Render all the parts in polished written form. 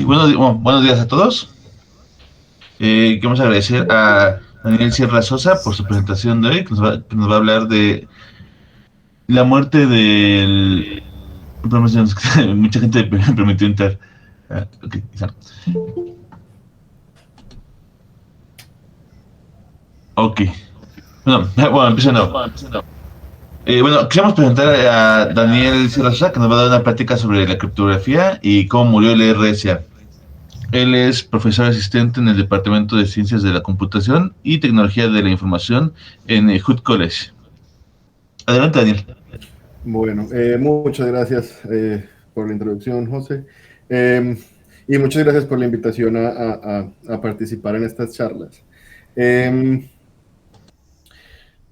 Buenos días a todos. Queremos agradecer a Daniel Sierra Sosa por su presentación de hoy, que nos va a hablar de la muerte del... Perdón, señores, mucha gente me permitió entrar. Ok, quizá. Ok. Bueno, empiezo de nuevo. Queremos presentar a Daniel Sierra Sosa, que nos va a dar una plática sobre la criptografía y cómo murió el RSA. Él es profesor asistente en el Departamento de Ciencias de la Computación y Tecnología de la Información en Hood College. Adelante, Daniel. Bueno, muchas gracias por la introducción, José. Eh, y muchas gracias por la invitación a participar en estas charlas. Eh,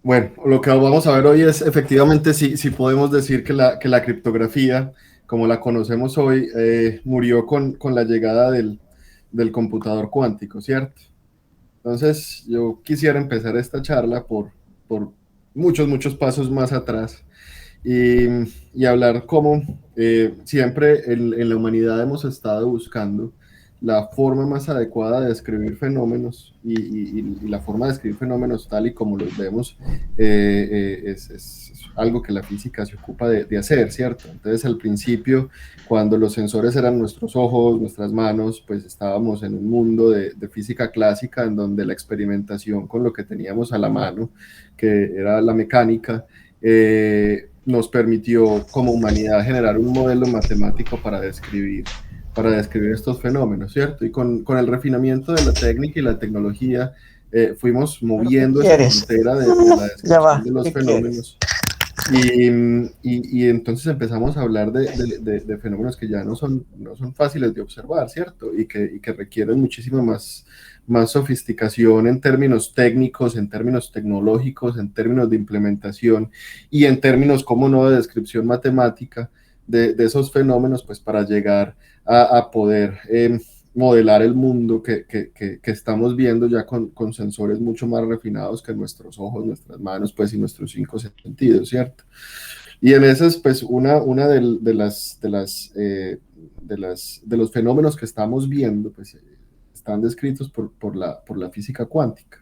bueno, lo que vamos a ver hoy es efectivamente si podemos decir que la criptografía, como la conocemos hoy, murió con la llegada del computador cuántico, ¿cierto? Entonces, yo quisiera empezar esta charla por muchos pasos más atrás y, y hablar cómo siempre en la humanidad hemos estado buscando la forma más adecuada de describir fenómenos y la forma de describir fenómenos tal y como los vemos es algo que la física se ocupa de hacer, ¿cierto? Entonces, al principio, cuando los sensores eran nuestros ojos, nuestras manos, pues estábamos en un mundo de física clásica en donde la experimentación con lo que teníamos a la mano, que era la mecánica, nos permitió como humanidad generar un modelo matemático para describir estos fenómenos, ¿cierto? Y con el refinamiento de la técnica y la tecnología, fuimos ¿Pero qué moviendo esa quieres? frontera de la Ya descripción va, de los ¿qué quieres? fenómenos. Y entonces empezamos a hablar de fenómenos que ya no son fáciles de observar, ¿cierto? Y que requieren muchísima más sofisticación en términos técnicos, en términos tecnológicos, en términos de implementación y en términos, como no, de descripción matemática de esos fenómenos, pues para llegar a poder modelar el mundo que estamos viendo ya con sensores mucho más refinados que nuestros ojos, nuestras manos, pues y nuestros cinco sentidos, ¿cierto? Y en esas, pues una de los fenómenos que estamos viendo, pues están descritos por la física cuántica.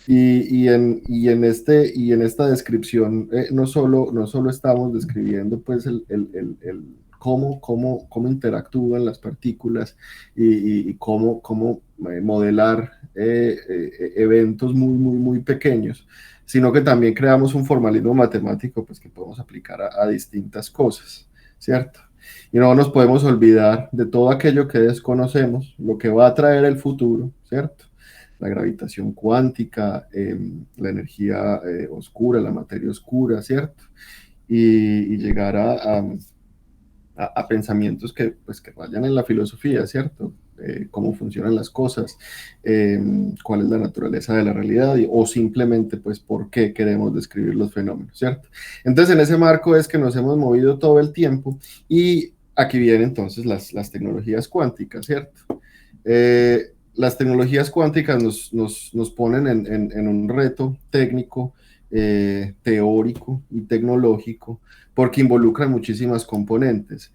Y en esta descripción no solo estamos describiendo pues cómo interactúan las partículas y cómo modelar eventos muy pequeños, sino que también creamos un formalismo matemático pues, que podemos aplicar a distintas cosas, ¿cierto? Y no nos podemos olvidar de todo aquello que desconocemos, lo que va a traer el futuro, ¿cierto? La gravitación cuántica, la energía oscura, la materia oscura, ¿cierto? Y llegar a pensamientos que vayan en la filosofía, ¿cierto? Cómo funcionan las cosas, cuál es la naturaleza de la realidad o simplemente pues por qué queremos describir los fenómenos, ¿cierto? Entonces en ese marco es que nos hemos movido todo el tiempo y aquí vienen entonces las tecnologías cuánticas, ¿cierto? Las tecnologías cuánticas nos ponen en un reto técnico, teórico y tecnológico porque involucran muchísimas componentes.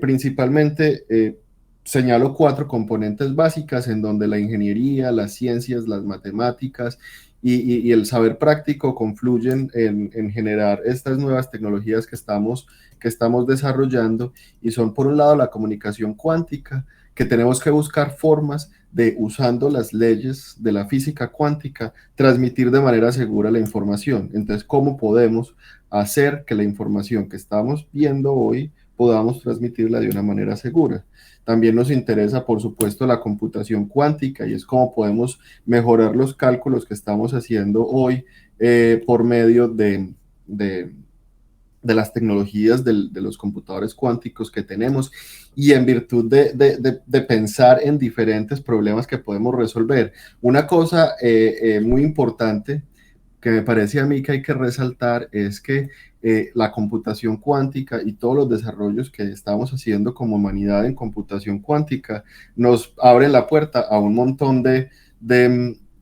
Principalmente señalo 4 componentes básicas en donde la ingeniería, las ciencias, las matemáticas y el saber práctico confluyen en generar estas nuevas tecnologías que estamos desarrollando y son por un lado la comunicación cuántica, que tenemos que buscar formas de, usando las leyes de la física cuántica, transmitir de manera segura la información. Entonces, ¿cómo podemos hacer que la información que estamos viendo hoy podamos transmitirla de una manera segura? También nos interesa, por supuesto, la computación cuántica y es cómo podemos mejorar los cálculos que estamos haciendo hoy por medio de las tecnologías de los computadores cuánticos que tenemos y en virtud de pensar en diferentes problemas que podemos resolver. Una cosa muy importante que me parece a mí que hay que resaltar es que la computación cuántica y todos los desarrollos que estamos haciendo como humanidad en computación cuántica nos abren la puerta a un montón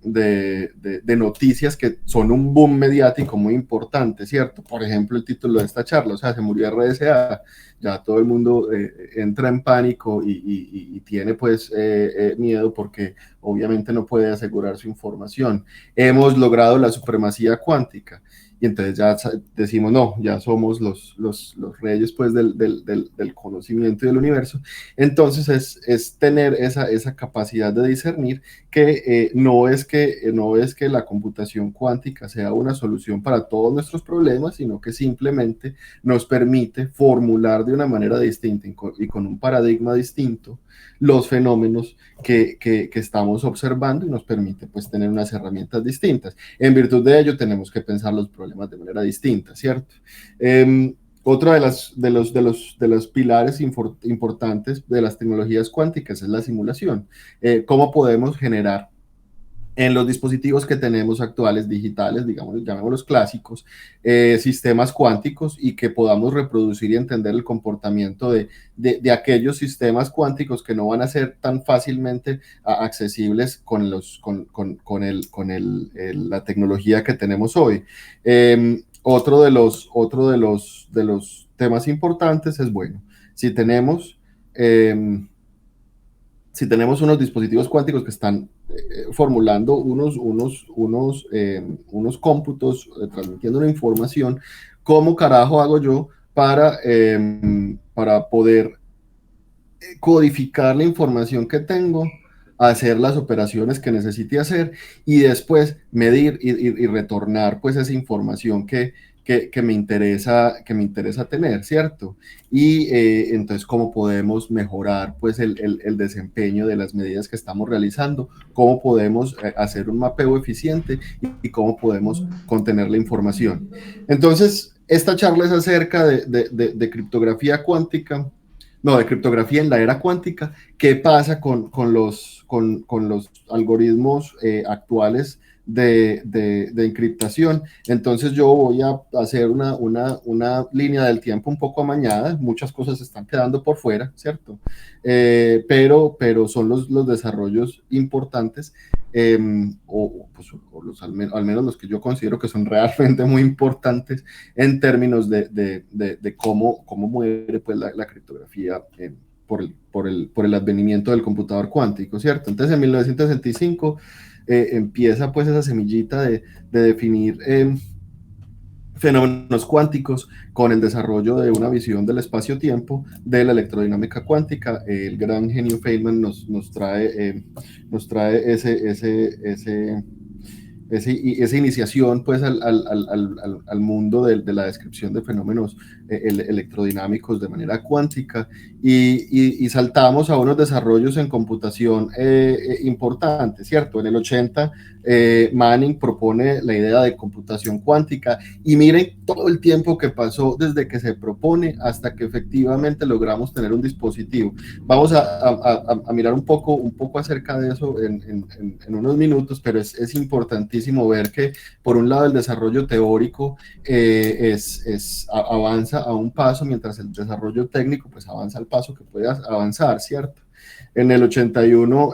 de noticias que son un boom mediático muy importante, ¿cierto? Por ejemplo, el título de esta charla, o sea, se murió RSA, ya todo el mundo entra en pánico y tiene pues miedo porque obviamente no puede asegurar su información. Hemos logrado la supremacía cuántica. Y entonces ya decimos, no, ya somos los reyes pues del conocimiento y del universo. Entonces es tener esa capacidad de discernir que no es que la computación cuántica sea una solución para todos nuestros problemas, sino que simplemente nos permite formular de una manera distinta y con un paradigma distinto los fenómenos que estamos observando y nos permite pues tener unas herramientas distintas. En virtud de ello tenemos que pensar los problemas de manera distinta, ¿cierto? Otro de los pilares importantes de las tecnologías cuánticas es la simulación. ¿Cómo podemos generar en los dispositivos que tenemos actuales digitales, digamos, llamémoslos clásicos, sistemas cuánticos y que podamos reproducir y entender el comportamiento de aquellos sistemas cuánticos que no van a ser tan fácilmente accesibles con la tecnología que tenemos hoy? Otro de los temas importantes es, bueno, si tenemos... si tenemos unos dispositivos cuánticos que están formulando unos cómputos, transmitiendo una información, ¿cómo carajo hago yo para poder codificar la información que tengo, hacer las operaciones que necesite hacer y después medir y retornar pues esa información que me interesa tener, ¿cierto? Y entonces cómo podemos mejorar pues el desempeño de las medidas que estamos realizando, cómo podemos hacer un mapeo eficiente y cómo podemos contener la información. Entonces, esta charla es acerca de criptografía cuántica, no, de criptografía en la era cuántica. ¿Qué pasa con los algoritmos actuales de encriptación? Entonces yo voy a hacer una línea del tiempo un poco amañada, muchas cosas están quedando por fuera, ¿cierto? Pero son los desarrollos importantes, al menos los que yo considero que son realmente muy importantes en términos de cómo muere pues, la criptografía por el advenimiento del computador cuántico, ¿cierto? Entonces en 1965 empieza pues esa semillita de definir fenómenos cuánticos con el desarrollo de una visión del espacio-tiempo de la electrodinámica cuántica. El gran genio Feynman nos trae esa iniciación pues al mundo de la descripción de fenómenos electrodinámicos de manera cuántica y saltamos a unos desarrollos en computación importantes, ¿cierto? En el 80 Manning propone la idea de computación cuántica y miren todo el tiempo que pasó desde que se propone hasta que efectivamente logramos tener un dispositivo. Vamos a mirar un poco acerca de eso en unos minutos, pero es importantísimo ver que por un lado el desarrollo teórico avanza a un paso, mientras el desarrollo técnico pues avanza al paso que puede avanzar, ¿cierto? En el 81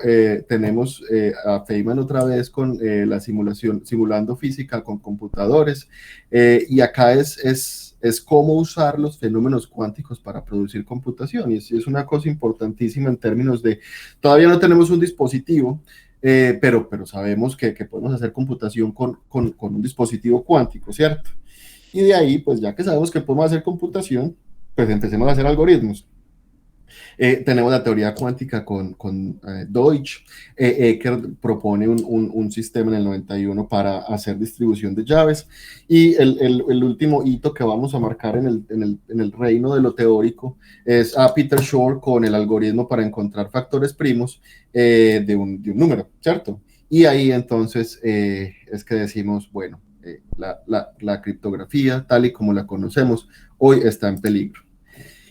tenemos a Feynman otra vez con la simulando física con computadores, y acá es cómo usar los fenómenos cuánticos para producir computación, y es una cosa importantísima en términos de, todavía no tenemos un dispositivo, pero sabemos que podemos hacer computación con un dispositivo cuántico, ¿cierto? Y de ahí, pues ya que sabemos que podemos hacer computación, pues empecemos a hacer algoritmos. Tenemos la teoría cuántica con Deutsch. Eckert propone un sistema en el 91 para hacer distribución de llaves. Y el último hito que vamos a marcar en el reino de lo teórico es a Peter Shor con el algoritmo para encontrar factores primos de un número, ¿cierto? Y ahí entonces es que decimos, bueno, la criptografía, tal y como la conocemos, hoy está en peligro.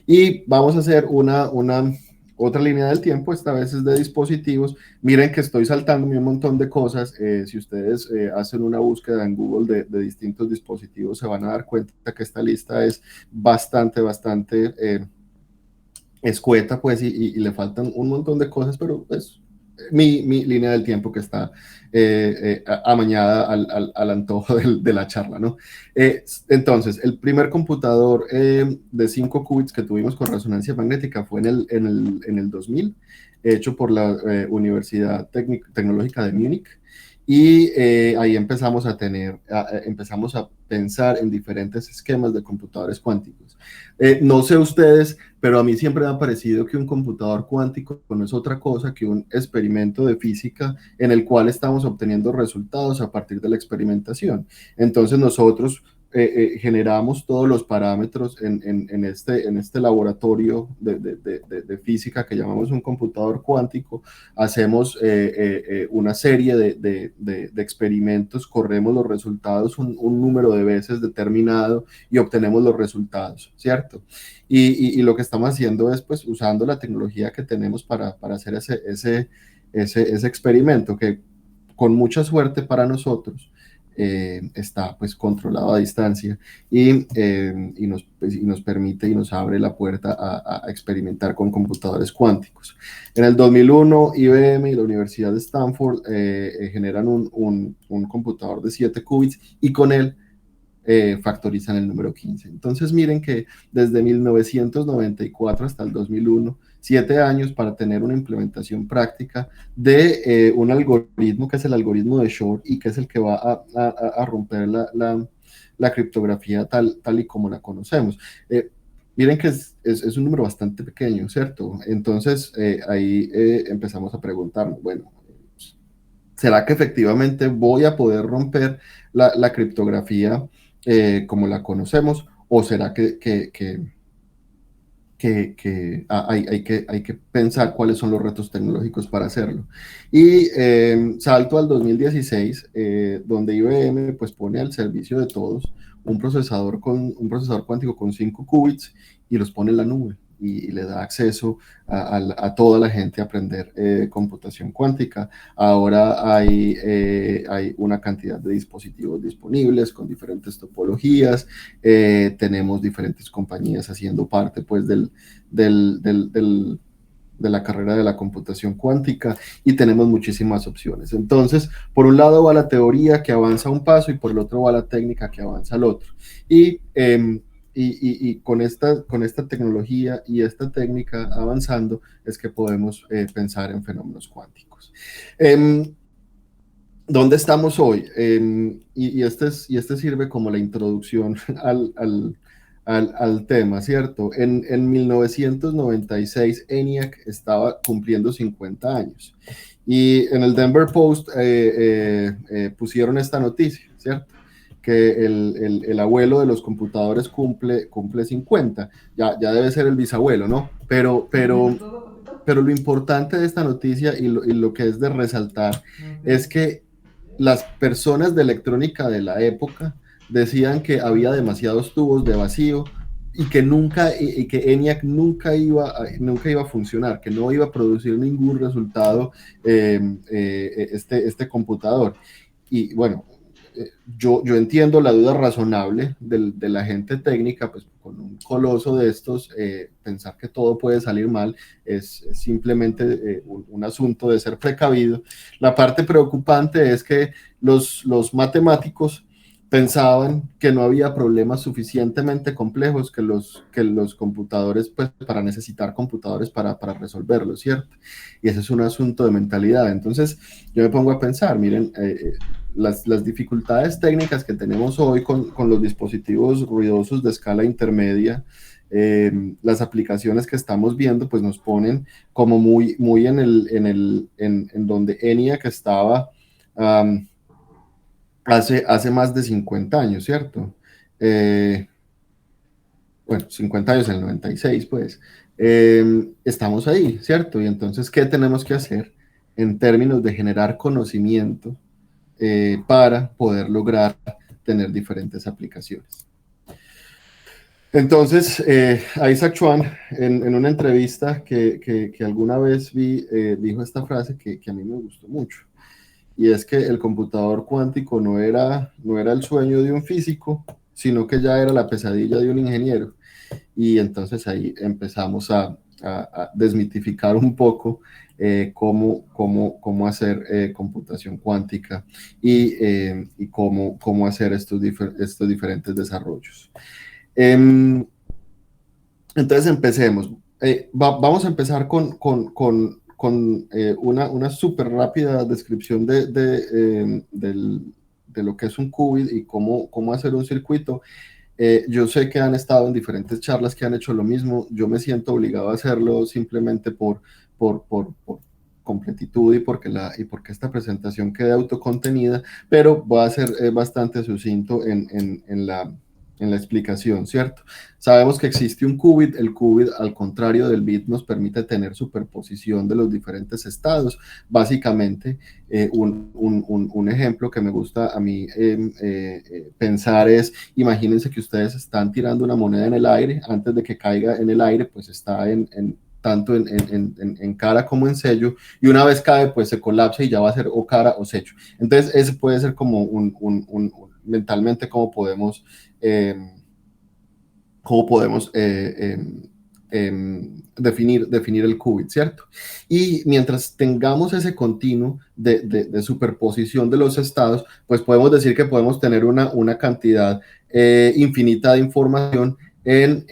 Y vamos a hacer otra línea del tiempo, esta vez es de dispositivos. Miren que estoy saltándome un montón de cosas. Si ustedes hacen una búsqueda en Google de distintos dispositivos, se van a dar cuenta que esta lista es bastante escueta, pues, y le faltan un montón de cosas, pero mi línea del tiempo que está amañada al antojo de la charla, ¿no? Entonces, el primer computador de 5 qubits que tuvimos con resonancia magnética fue en el 2000, hecho por la Universidad Tecnológica de Múnich. Y ahí empezamos a pensar en diferentes esquemas de computadores cuánticos. No sé ustedes, pero a mí siempre me ha parecido que un computador cuántico no es otra cosa que un experimento de física en el cual estamos obteniendo resultados a partir de la experimentación. Entonces nosotros generamos todos los parámetros en este laboratorio de física que llamamos un computador cuántico, hacemos una serie de experimentos, corremos los resultados un número de veces determinado y obtenemos los resultados, ¿cierto? Y lo que estamos haciendo es pues usando la tecnología que tenemos para hacer ese experimento que con mucha suerte para nosotros está pues controlado a distancia y nos permite y nos abre la puerta a experimentar con computadores cuánticos. En el 2001, IBM y la Universidad de Stanford generan un computador de 7 qubits y con él factorizan el número 15. Entonces miren que desde 1994 hasta el 2001, 7 años para tener una implementación práctica de un algoritmo que es el algoritmo de Shor y que es el que va a romper la criptografía tal y como la conocemos. Miren que es un número bastante pequeño, ¿cierto? Entonces ahí empezamos a preguntarnos, bueno, ¿será que efectivamente voy a poder romper la criptografía como la conocemos? ¿O será hay que pensar cuáles son los retos tecnológicos para hacerlo? Y salto al 2016, donde IBM pues, pone al servicio de todos un procesador cuántico con 5 qubits y los pone en la nube y le da acceso a toda la gente a aprender computación cuántica. Ahora hay una cantidad de dispositivos disponibles con diferentes topologías, tenemos diferentes compañías haciendo parte pues de la carrera de la computación cuántica y tenemos muchísimas opciones. Entonces, por un lado va la teoría que avanza un paso y por el otro va la técnica que avanza el otro. Y con esta tecnología y esta técnica avanzando es que podemos pensar en fenómenos cuánticos. ¿Dónde estamos hoy? Este sirve como la introducción al tema, ¿cierto? En 1996, ENIAC estaba cumpliendo 50 años y en el Denver Post pusieron esta noticia, ¿cierto? Que el abuelo de los computadores cumple 50, ya debe ser el bisabuelo, ¿no? Pero lo importante de esta noticia y lo que es de resaltar es que las personas de electrónica de la época decían que había demasiados tubos de vacío y que que ENIAC nunca iba a funcionar, que no iba a producir ningún resultado este computador. Y bueno, yo entiendo la duda razonable de la gente técnica, pues con un coloso de estos, pensar que todo puede salir mal es simplemente un asunto de ser precavido. La parte preocupante es que los matemáticos pensaban que no había problemas suficientemente complejos que los computadores, pues para necesitar computadores para resolverlos, ¿cierto? Y ese es un asunto de mentalidad. Entonces yo me pongo a pensar, miren, las dificultades técnicas que tenemos hoy con los dispositivos ruidosos de escala intermedia, las aplicaciones que estamos viendo, pues nos ponen como muy en donde ENIAC estaba hace más de 50 años, ¿cierto? Bueno, 50 años en el 96, pues. Estamos ahí, ¿cierto? Y entonces, ¿qué tenemos que hacer en términos de generar conocimiento para poder lograr tener diferentes aplicaciones? Entonces, Isaac Chuan, en una entrevista que alguna vez vi, dijo esta frase que a mí me gustó mucho, y es que el computador cuántico no era el sueño de un físico, sino que ya era la pesadilla de un ingeniero. Y entonces ahí empezamos a a desmitificar un poco cómo hacer computación cuántica y cómo hacer estos diferentes desarrollos. Entonces empecemos. Vamos a empezar con una súper rápida descripción de lo que es un qubit y cómo hacer un circuito. Yo sé que han estado en diferentes charlas que han hecho lo mismo. Yo me siento obligado a hacerlo simplemente por completitud y porque esta presentación quede autocontenida, pero va a ser bastante sucinto en la explicación, ¿cierto? Sabemos que existe un qubit. El qubit, al contrario del bit, nos permite tener superposición de los diferentes estados. Básicamente, un ejemplo que me gusta a mí pensar es, imagínense que ustedes están tirando una moneda en el aire. Antes de que caiga en el aire, pues está tanto en cara como en sello, y una vez cae, pues se colapsa y ya va a ser o cara o sello. Entonces, ese puede ser como mentalmente cómo podemos definir el qubit, ¿cierto? Y mientras tengamos ese continuo de superposición de los estados, pues podemos decir que podemos tener una cantidad infinita de información en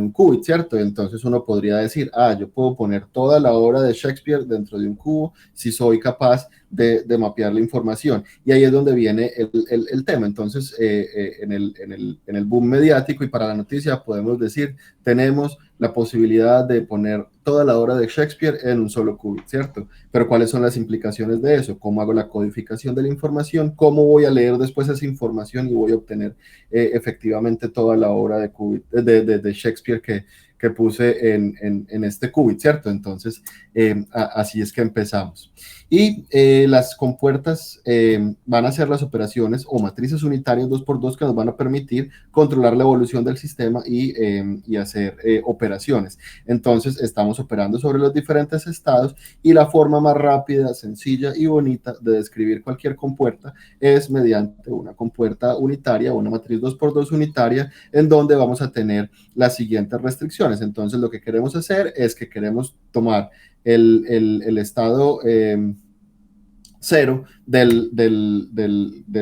un qubit, ¿cierto? Entonces uno podría decir, yo puedo poner toda la obra de Shakespeare dentro de un cubo si soy capaz de mapear la información. Y ahí es donde viene el tema. Entonces, en el boom mediático y para la noticia podemos decir, tenemos la posibilidad de poner toda la obra de Shakespeare en un solo qubit, ¿cierto? Pero ¿cuáles son las implicaciones de eso? ¿Cómo hago la codificación de la información? ¿Cómo voy a leer después esa información y voy a obtener efectivamente toda la obra de Shakespeare que puse en este qubit, ¿cierto? Entonces, así es que empezamos. Y las compuertas van a ser las operaciones o matrices unitarias 2x2 que nos van a permitir controlar la evolución del sistema y hacer operaciones. Entonces, estamos operando sobre los diferentes estados y la forma más rápida, sencilla y bonita de describir cualquier compuerta es mediante una compuerta unitaria, una matriz 2x2 unitaria, en donde vamos a tener las siguientes restricciones. Entonces, lo que queremos hacer es que queremos tomar el estado cero de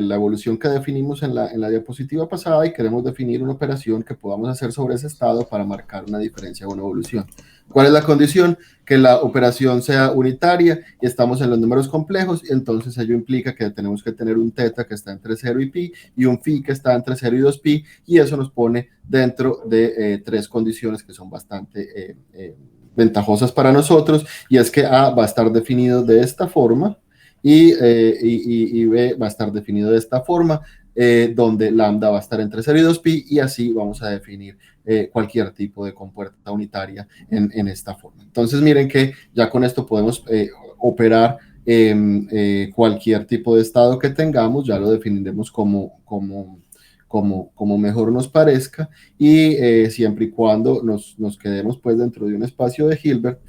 la evolución que definimos en la diapositiva pasada, y queremos definir una operación que podamos hacer sobre ese estado para marcar una diferencia o una evolución. ¿Cuál es la condición? Que la operación sea unitaria y estamos en los números complejos, y entonces ello implica que tenemos que tener un teta que está entre 0 y pi y un phi que está entre 0 y 2 pi, y eso nos pone dentro de tres condiciones que son bastante ventajosas para nosotros, y es que A va a estar definido de esta forma y B va a estar definido de esta forma, donde lambda va a estar entre 0 y 2 pi, y así vamos a definir cualquier tipo de compuerta unitaria en esta forma. Entonces miren que ya con esto podemos operar cualquier tipo de estado que tengamos, ya lo definiremos como mejor nos parezca, y siempre y cuando nos quedemos pues dentro de un espacio de Hilbert,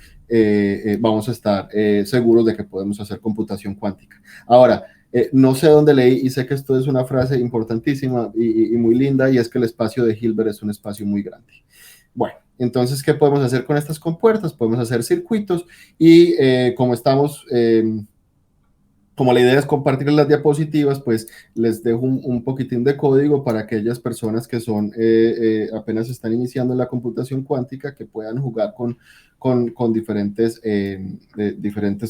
vamos a estar seguros de que podemos hacer computación cuántica. Ahora, no sé dónde leí, y sé que esto es una frase importantísima y muy linda, y es que el espacio de Hilbert es un espacio muy grande. Bueno, entonces, ¿qué podemos hacer con estas compuertas? Podemos hacer circuitos, y como la idea es compartir las diapositivas, pues les dejo un poquitín de código para aquellas personas que apenas están iniciando en la computación cuántica, que puedan jugar con diferentes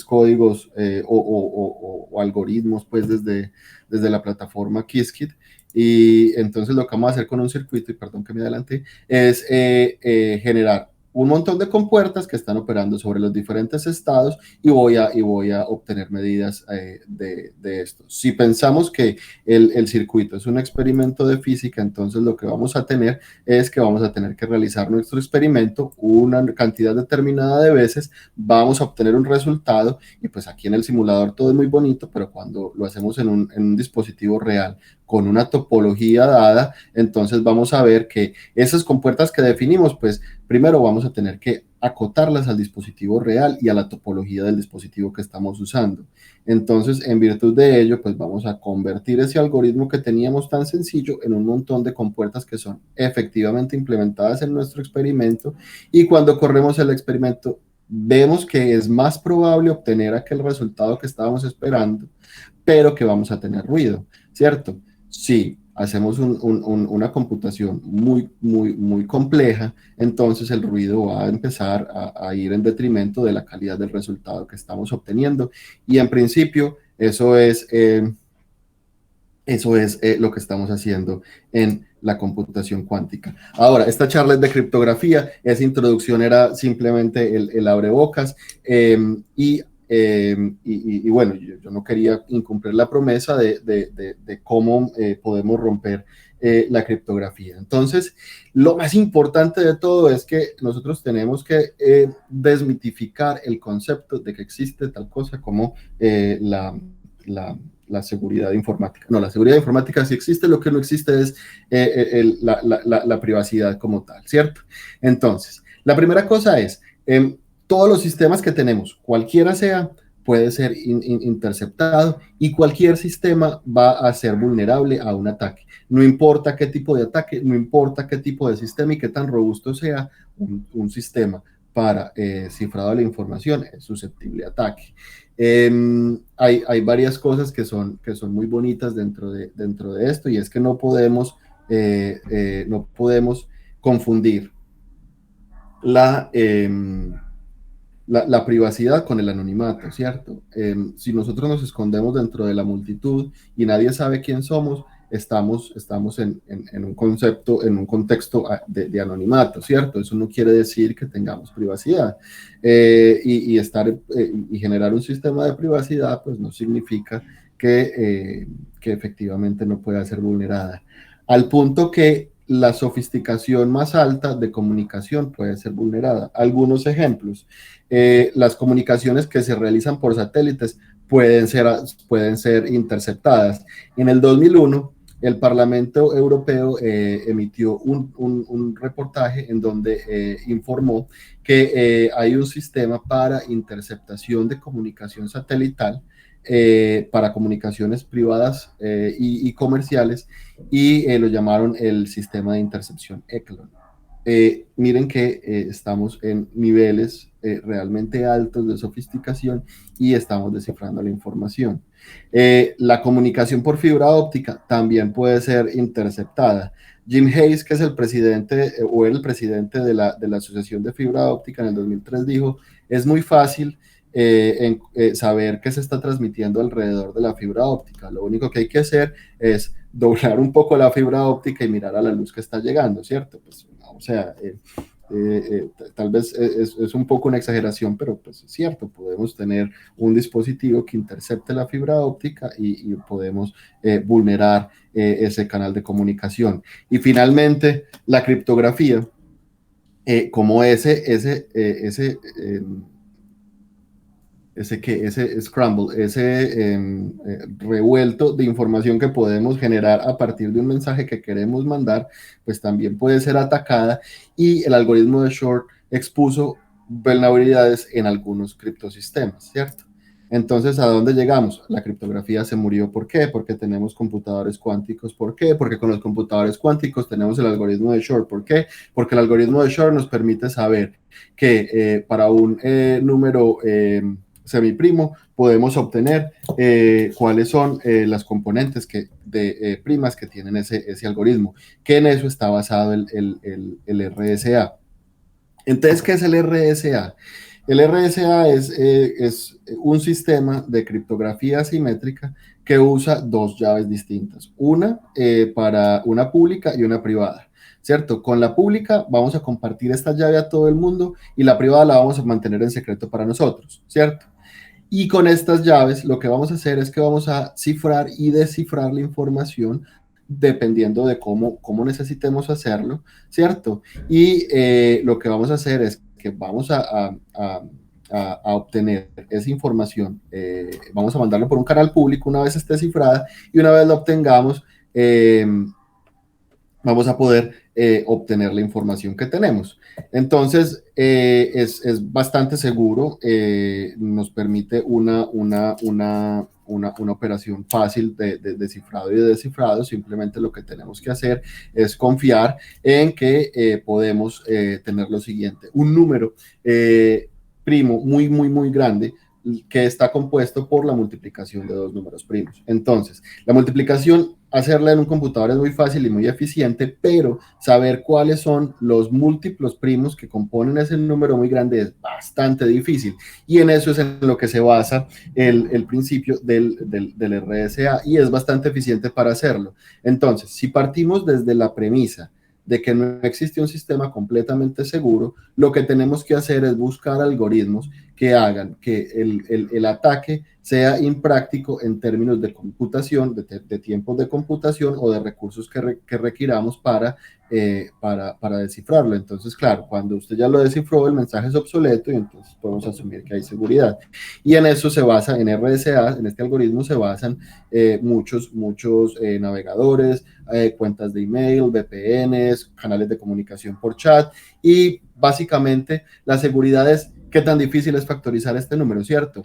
códigos o algoritmos, pues desde la plataforma Qiskit. Y entonces lo que vamos a hacer con un circuito, y perdón que me adelanté, es generar un montón de compuertas que están operando sobre los diferentes estados, y voy a obtener medidas de esto. Si pensamos que el circuito es un experimento de física, entonces lo que vamos a tener es que vamos a tener que realizar nuestro experimento una cantidad determinada de veces, vamos a obtener un resultado, y pues aquí en el simulador todo es muy bonito, pero cuando lo hacemos en un dispositivo real, con una topología dada, entonces vamos a ver que esas compuertas que definimos, pues primero vamos a tener que acotarlas al dispositivo real y a la topología del dispositivo que estamos usando. Entonces, en virtud de ello, pues vamos a convertir ese algoritmo que teníamos tan sencillo en un montón de compuertas que son efectivamente implementadas en nuestro experimento, y cuando corremos el experimento vemos que es más probable obtener aquel resultado que estábamos esperando, pero que vamos a tener ruido, ¿cierto? Si hacemos una computación muy compleja, entonces el ruido va a empezar a ir en detrimento de la calidad del resultado que estamos obteniendo, y en principio eso es lo que estamos haciendo en la computación cuántica. Ahora, esta charla es de criptografía, esa introducción era simplemente el abrebocas, y bueno, yo no quería incumplir la promesa de cómo podemos romper la criptografía. Entonces, lo más importante de todo es que nosotros tenemos que desmitificar el concepto de que existe tal cosa como la seguridad informática. No, la seguridad informática sí existe, lo que no existe es la privacidad como tal, ¿cierto? Entonces, la primera cosa es, todos los sistemas que tenemos, cualquiera sea, puede ser interceptado, y cualquier sistema va a ser vulnerable a un ataque. No importa qué tipo de ataque, no importa qué tipo de sistema y qué tan robusto sea un sistema para cifrado de la información, es susceptible a ataque. Hay varias cosas que son muy bonitas dentro de esto, y es que no podemos confundir la privacidad con el anonimato, ¿cierto? Si nosotros nos escondemos dentro de la multitud y nadie sabe quién somos, estamos en un concepto, en un contexto de anonimato, ¿cierto? Eso no quiere decir que tengamos privacidad. Y generar un sistema de privacidad, pues no significa que efectivamente no pueda ser vulnerada. Al punto que la sofisticación más alta de comunicación puede ser vulnerada. Algunos ejemplos: las comunicaciones que se realizan por satélites pueden ser interceptadas. En el 2001, el Parlamento Europeo emitió un reportaje en donde informó que hay un sistema para interceptación de comunicación satelital, para comunicaciones privadas y comerciales, y lo llamaron el sistema de intercepción ECLON. Miren que estamos en niveles realmente altos de sofisticación y estamos descifrando la información. La comunicación por fibra óptica también puede ser interceptada. Jim Hayes, que es el presidente o era el presidente de la Asociación de Fibra Óptica, en el 2003 dijo: es muy fácil saber qué se está transmitiendo alrededor de la fibra óptica. Lo único que hay que hacer es doblar un poco la fibra óptica y mirar a la luz que está llegando, ¿cierto? Pues, o sea, tal vez es un poco una exageración, pero pues es cierto, podemos tener un dispositivo que intercepte la fibra óptica y podemos vulnerar ese canal de comunicación. Y finalmente, la criptografía, como ese scramble, revuelto de información que podemos generar a partir de un mensaje que queremos mandar, pues también puede ser atacada, y el algoritmo de Shor expuso vulnerabilidades en algunos criptosistemas, ¿cierto? Entonces, ¿a dónde llegamos? La criptografía se murió. ¿Por qué? Porque tenemos computadores cuánticos. ¿Por qué? Porque con los computadores cuánticos tenemos el algoritmo de Shor. ¿Por qué? Porque el algoritmo de Shor nos permite saber que para un número semiprimo podemos obtener cuáles son las componentes primas que tienen ese algoritmo, que en eso está basado el RSA. Entonces, ¿qué es el RSA? El RSA es un sistema de criptografía asimétrica que usa dos llaves distintas, una para una pública y una privada, ¿cierto? Con la pública vamos a compartir esta llave a todo el mundo, y la privada la vamos a mantener en secreto para nosotros, ¿cierto? Y con estas llaves lo que vamos a hacer es que vamos a cifrar y descifrar la información dependiendo de cómo necesitemos hacerlo, ¿cierto? Y lo que vamos a hacer es que vamos a obtener esa información, vamos a mandarlo por un canal público una vez esté cifrada, y una vez la obtengamos, vamos a poder obtener la información que tenemos. Entonces, es bastante seguro, nos permite una operación fácil de cifrado y de descifrado. Simplemente lo que tenemos que hacer es confiar en que podemos tener lo siguiente: un número primo muy grande que está compuesto por la multiplicación de dos números primos. Entonces, la multiplicación, hacerla en un computador es muy fácil y muy eficiente, pero saber cuáles son los múltiplos primos que componen ese número muy grande es bastante difícil. Y en eso es en lo que se basa el principio del RSA, y es bastante eficiente para hacerlo. Entonces, si partimos desde la premisa de que no existe un sistema completamente seguro, lo que tenemos que hacer es buscar algoritmos que hagan que el ataque sea impráctico en términos de computación, de tiempos de computación o de recursos que requiramos para descifrarlo. Entonces, claro, cuando usted ya lo descifró, el mensaje es obsoleto y entonces podemos asumir que hay seguridad. Y en eso se basa, en RSA, en este algoritmo se basan muchos navegadores, cuentas de email, VPNs, canales de comunicación por chat, y básicamente la seguridad es qué tan difícil es factorizar este número, ¿cierto?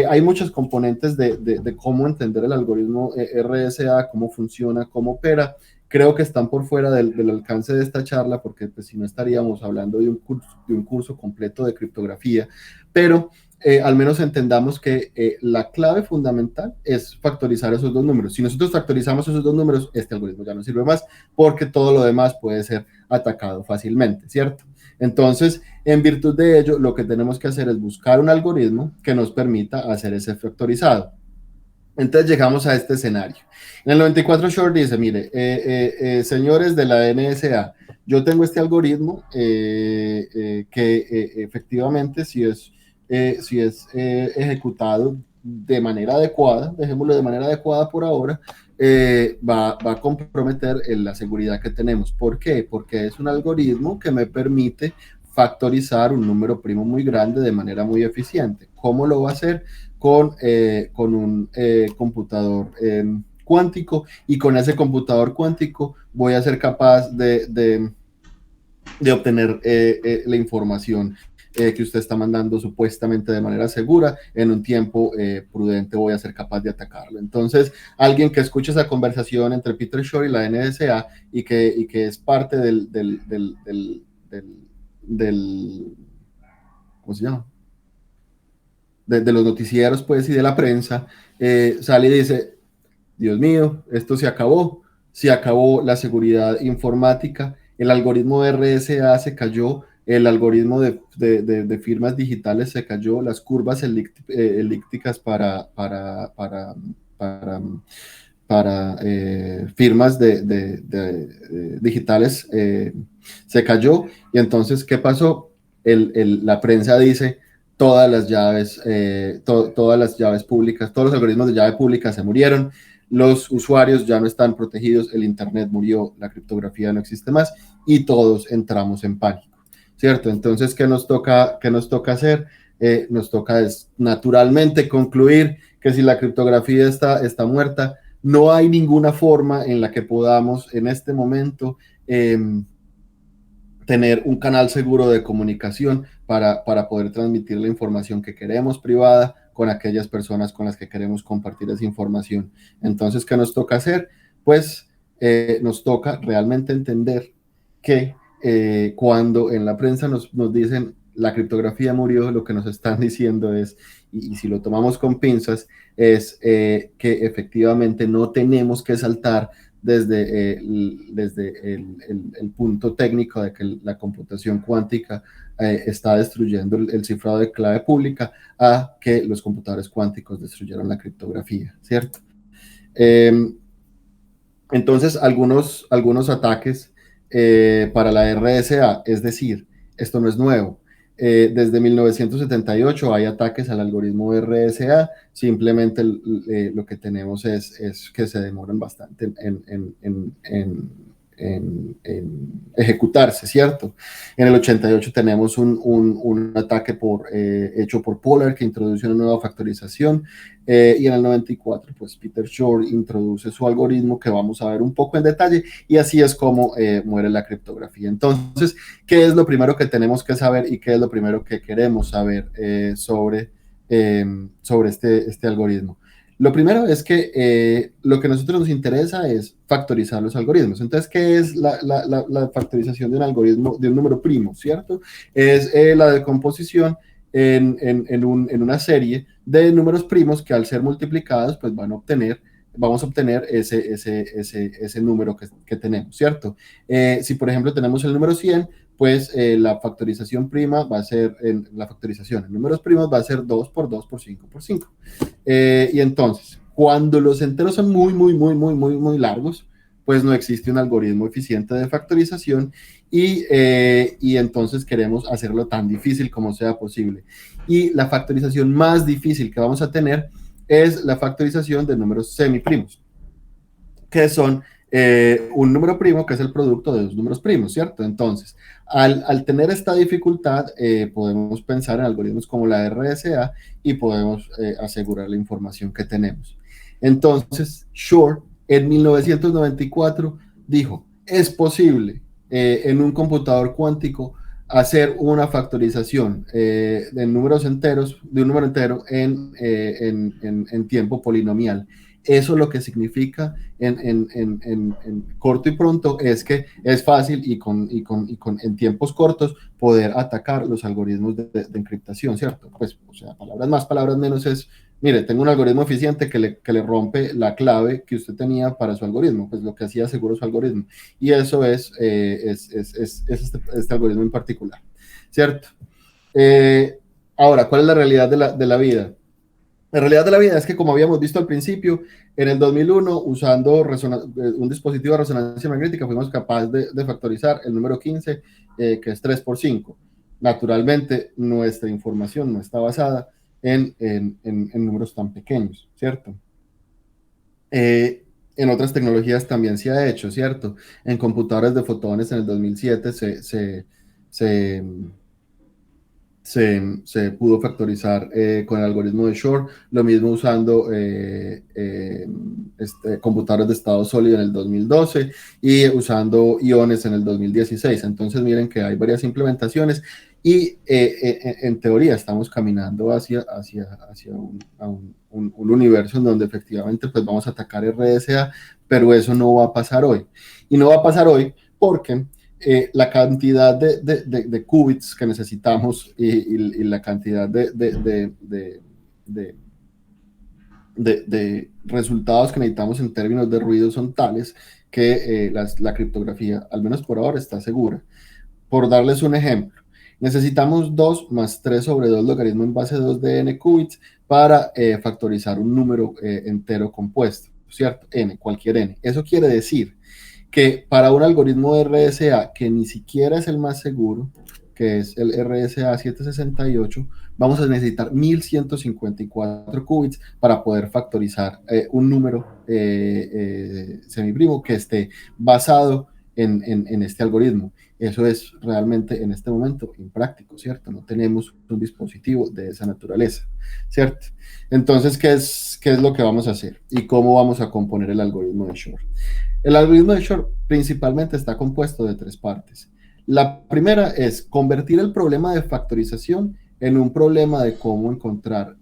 Hay muchos componentes de cómo entender el algoritmo RSA, cómo funciona, cómo opera. Creo que están por fuera del alcance de esta charla, porque pues, si no estaríamos hablando de un curso completo de criptografía, pero al menos entendamos que la clave fundamental es factorizar esos dos números. Si nosotros factorizamos esos dos números, este algoritmo ya no sirve más, porque todo lo demás puede ser atacado fácilmente, ¿cierto? Entonces, en virtud de ello, lo que tenemos que hacer es buscar un algoritmo que nos permita hacer ese factorizado. Entonces llegamos a este escenario. En el 94 Short dice, mire, señores de la NSA, yo tengo este algoritmo que efectivamente si es ejecutado de manera adecuada, dejémoslo de manera adecuada por ahora, va a comprometer la seguridad que tenemos. ¿Por qué? Porque es un algoritmo que me permite factorizar un número primo muy grande de manera muy eficiente. ¿Cómo lo va a hacer? Con un computador cuántico, y con ese computador cuántico voy a ser capaz de obtener la información que usted está mandando supuestamente de manera segura en un tiempo prudente. Voy a ser capaz de atacarlo. Entonces, alguien que escuche esa conversación entre Peter Shor y la NSA y que es parte ¿cómo se llama? De los noticieros, pues, y de la prensa, sale y dice, Dios mío, esto se acabó la seguridad informática, el algoritmo de RSA se cayó, el algoritmo de firmas digitales se cayó, las curvas elípticas para firmas digitales se cayó. Y entonces, ¿qué pasó? La prensa dice, todas las llaves públicas, todos los algoritmos de llave pública se murieron, los usuarios ya no están protegidos, el Internet murió, la criptografía no existe más, y todos entramos en pánico, ¿cierto? Entonces, ¿qué nos toca hacer? Nos toca naturalmente concluir que si la criptografía está muerta, no hay ninguna forma en la que podamos en este momento tener un canal seguro de comunicación para poder transmitir la información que queremos privada con aquellas personas con las que queremos compartir esa información. Entonces, ¿qué nos toca hacer? Pues nos toca realmente entender que cuando en la prensa nos dicen la criptografía murió, lo que nos están diciendo es, y si lo tomamos con pinzas, es que efectivamente no tenemos que saltar desde el punto técnico de que la computación cuántica está destruyendo el cifrado de clave pública, a que los computadores cuánticos destruyeron la criptografía, ¿cierto? Entonces, algunos ataques para la RSA, es decir, esto no es nuevo. Desde 1978 hay ataques al algoritmo RSA, simplemente lo que tenemos es que se demoran bastante ejecutarse, ¿cierto? En el 88 tenemos un ataque hecho por Pollard que introduce una nueva factorización, y en el 94 pues Peter Shor introduce su algoritmo que vamos a ver un poco en detalle, y así es como muere la criptografía. Entonces, ¿qué es lo primero que tenemos que saber y qué es lo primero que queremos saber sobre este algoritmo? Lo primero es que lo que a nosotros nos interesa es factorizar los algoritmos. Entonces, ¿qué es la factorización de un algoritmo, de un número primo, cierto? Es la decomposición en una serie de números primos que al ser multiplicados, pues vamos a obtener ese número que tenemos, ¿cierto? Si, por ejemplo, tenemos el número 100, pues la factorización prima va a ser, la factorización en números primos va a ser 2 por 2 por 5 por 5. Y entonces, cuando los enteros son muy largos, pues no existe un algoritmo eficiente de factorización, y entonces queremos hacerlo tan difícil como sea posible. Y la factorización más difícil que vamos a tener es la factorización de números semiprimos, que son un número primo que es el producto de dos números primos, ¿cierto? Entonces, al tener esta dificultad, podemos pensar en algoritmos como la RSA y podemos asegurar la información que tenemos. Entonces, Shor en 1994 dijo, es posible en un computador cuántico hacer una factorización de números enteros, de un número entero en tiempo polinomial. Eso lo que significa en corto y pronto es que es fácil en tiempos cortos poder atacar los algoritmos de encriptación, ¿cierto? Pues, o sea, palabras más, palabras menos es, mire, tengo un algoritmo eficiente que le rompe la clave que usted tenía para su algoritmo, pues lo que hacía seguro su algoritmo. Y eso es este algoritmo en particular, ¿cierto? Ahora, ¿cuál es la realidad de la vida? La realidad de la vida es que, como habíamos visto al principio, en el 2001, usando un dispositivo de resonancia magnética, fuimos capaces de factorizar el número 15, que es 3 por 5. Naturalmente, nuestra información no está basada en números tan pequeños, ¿cierto? En otras tecnologías también se ha hecho, ¿cierto? En computadores de fotones en el 2007 se pudo factorizar con el algoritmo de Shor, lo mismo usando computadores de estado sólido en el 2012 y usando iones en el 2016. Entonces miren que hay varias implementaciones y en teoría estamos caminando hacia un universo en donde efectivamente pues vamos a atacar RSA, pero eso no va a pasar hoy. Y no va a pasar hoy porque la cantidad de qubits que necesitamos y la cantidad de resultados que necesitamos en términos de ruido son tales que la criptografía, al menos por ahora, está segura. Por darles un ejemplo, necesitamos 2 más 3 sobre 2 logaritmo en base 2 de n qubits para factorizar un número entero compuesto, ¿cierto? N, cualquier n. Eso quiere decir que para un algoritmo de RSA que ni siquiera es el más seguro, que es el RSA 768, vamos a necesitar 1154 qubits para poder factorizar un número semiprimo que esté basado en este algoritmo. Eso es realmente en este momento impráctico, ¿cierto? No tenemos un dispositivo de esa naturaleza, ¿cierto? Entonces, ¿qué es lo que vamos a hacer? ¿Y cómo vamos a componer el algoritmo de Shor? El algoritmo de Shor principalmente está compuesto de 3 partes. La primera es convertir el problema de factorización en un problema de cómo encontrar,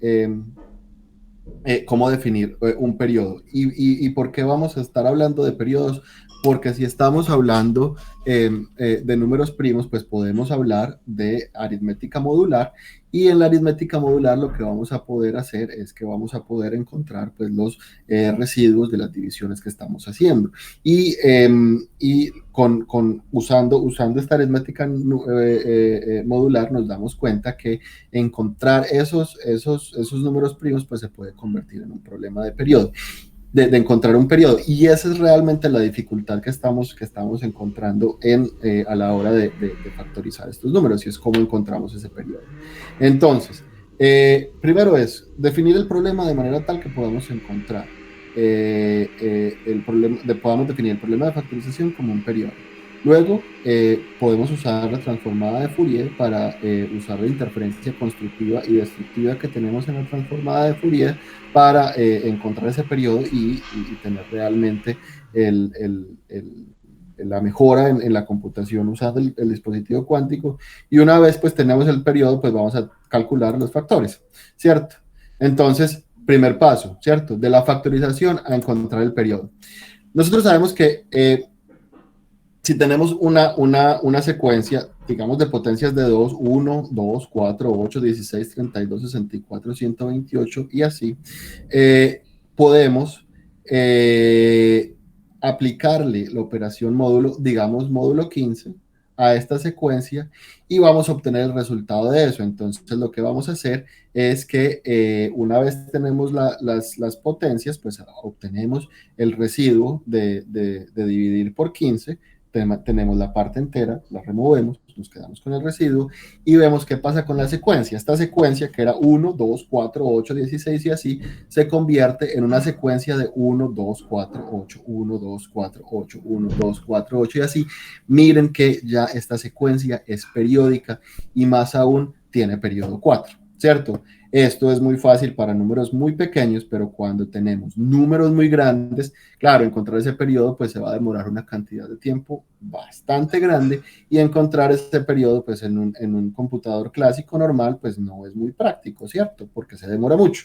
cómo definir un periodo. ¿Y por qué vamos a estar hablando de periodos? Porque si estamos hablando de números primos, pues podemos hablar de aritmética modular, y en la aritmética modular lo que vamos a poder hacer es que vamos a poder encontrar pues los residuos de las divisiones que estamos haciendo. Y usando esta aritmética modular nos damos cuenta que encontrar esos números primos pues se puede convertir en un problema de periodo. De encontrar un periodo, y esa es realmente la dificultad que estamos encontrando a la hora de factorizar estos números, y es cómo encontramos ese periodo. Entonces, primero es definir el problema de manera tal que podamos encontrar podamos definir el problema de factorización como un periodo. Luego, podemos usar la transformada de Fourier para usar la interferencia constructiva y destructiva que tenemos en la transformada de Fourier para encontrar ese periodo y tener realmente la mejora en la computación usando el dispositivo cuántico. Y una vez pues tenemos el periodo, pues vamos a calcular los factores, ¿cierto? Entonces, primer paso, ¿cierto? De la factorización a encontrar el periodo. Nosotros sabemos que si tenemos una secuencia, digamos, de potencias de 2, 1, 2, 4, 8, 16, 32, 64, 128 y así, podemos aplicarle la operación módulo, digamos, módulo 15, a esta secuencia y vamos a obtener el resultado de eso. Entonces, lo que vamos a hacer es que una vez tenemos las potencias, pues obtenemos el residuo de dividir por 15, tenemos la parte entera, la removemos, nos quedamos con el residuo y vemos qué pasa con la secuencia. Esta secuencia, que era 1, 2, 4, 8, 16 y así, se convierte en una secuencia de 1, 2, 4, 8, 1, 2, 4, 8, 1, 2, 4, 8 y así. Miren que ya esta secuencia es periódica y más aún tiene periodo 4, ¿cierto? Esto es muy fácil para números muy pequeños, pero cuando tenemos números muy grandes, claro, encontrar ese periodo pues se va a demorar una cantidad de tiempo bastante grande y encontrar ese periodo pues en un computador clásico normal pues no es muy práctico, ¿cierto? Porque se demora mucho.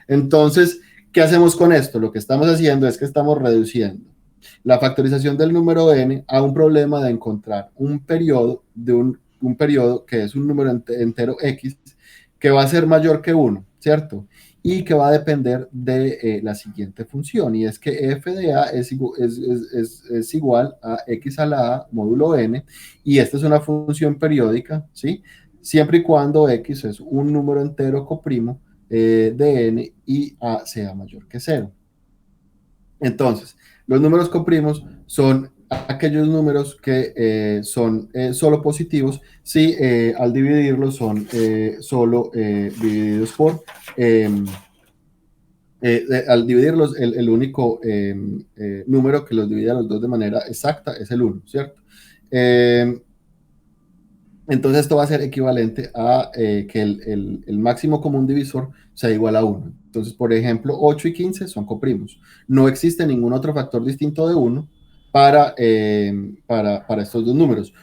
Entonces, ¿qué hacemos con esto? Lo que estamos haciendo es que estamos reduciendo la factorización del número n a un problema de encontrar un periodo de un periodo que es un número entero x que va a ser mayor que 1, ¿cierto? Y que va a depender de la siguiente función, y es que f de a es igual a x a la a módulo n, y esta es una función periódica, ¿sí? Siempre y cuando x es un número entero coprimo de n y a sea mayor que 0. Entonces, los números coprimos son aquellos números que son solo positivos si al dividirlos son solo divididos por al dividirlos el único número que los divide a los dos de manera exacta es el 1, ¿cierto? Entonces esto va a ser equivalente a que el máximo común divisor sea igual a 1. Entonces, por ejemplo, 8 y 15 son coprimos. No existe ningún otro factor distinto de 1 para estos dos números.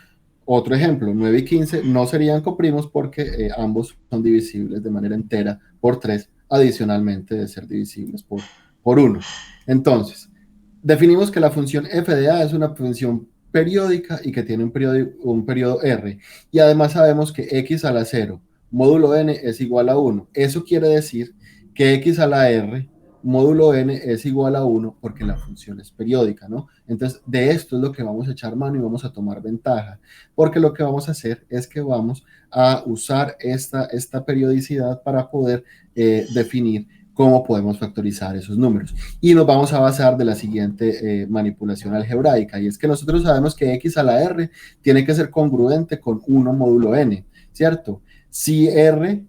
Otro ejemplo, 9 y 15 no serían coprimos porque ambos son divisibles de manera entera por 3, adicionalmente de ser divisibles por 1. Entonces, definimos que la función f de a es una función periódica y que tiene un periodo R. Y además sabemos que x a la 0 módulo n es igual a 1. Eso quiere decir que x a la r módulo n es igual a 1 porque la función es periódica, ¿no? Entonces, de esto es lo que vamos a echar mano y vamos a tomar ventaja, porque lo que vamos a hacer es que vamos a usar esta periodicidad para poder definir cómo podemos factorizar esos números. Y nos vamos a basar de la siguiente manipulación algebraica, y es que nosotros sabemos que x a la r tiene que ser congruente con 1 módulo n, ¿cierto? Si r,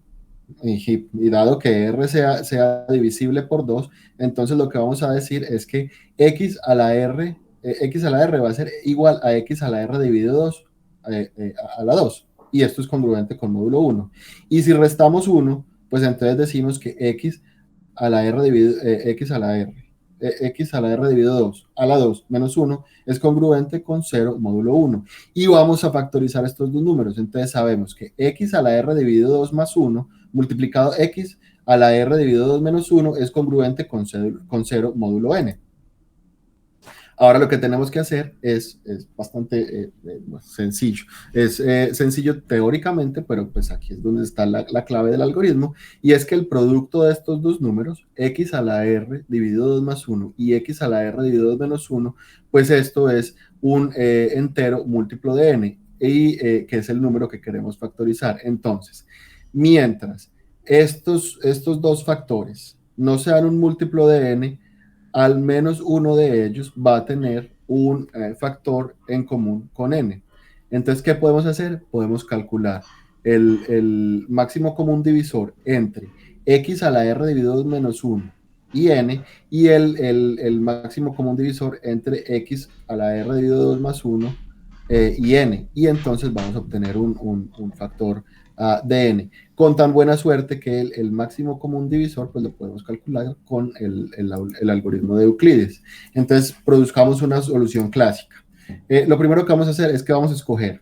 y dado que r sea divisible por 2, entonces lo que vamos a decir es que x a la r va a ser igual a x a la r dividido 2 a la 2, y esto es congruente con módulo 1. Y si restamos 1, pues entonces decimos que x a la r dividido x a la r dividido 2 a la 2 menos 1 es congruente con 0 módulo 1. Y vamos a factorizar estos dos números. Entonces sabemos que x a la r dividido 2 más 1 multiplicado x a la r dividido 2 menos 1 es congruente con 0 módulo n. Ahora lo que tenemos que hacer es bastante sencillo. Es sencillo teóricamente, pero pues aquí es donde está la clave del algoritmo, y es que el producto de estos dos números, x a la r dividido 2 más 1 y x a la r dividido 2 menos 1, pues esto es un entero múltiplo de n, y que es el número que queremos factorizar. Entonces, mientras estos dos factores no sean un múltiplo de n, al menos uno de ellos va a tener un factor en común con n. Entonces, ¿qué podemos hacer? Podemos calcular el máximo común divisor entre x a la r dividido 2 menos 1 y n, y el máximo común divisor entre x a la r dividido 2 más 1 y n, y entonces vamos a obtener un factor de n, con tan buena suerte que el máximo común divisor pues lo podemos calcular con el algoritmo de Euclides. Entonces produzcamos una solución clásica. Lo primero que vamos a hacer es que vamos a escoger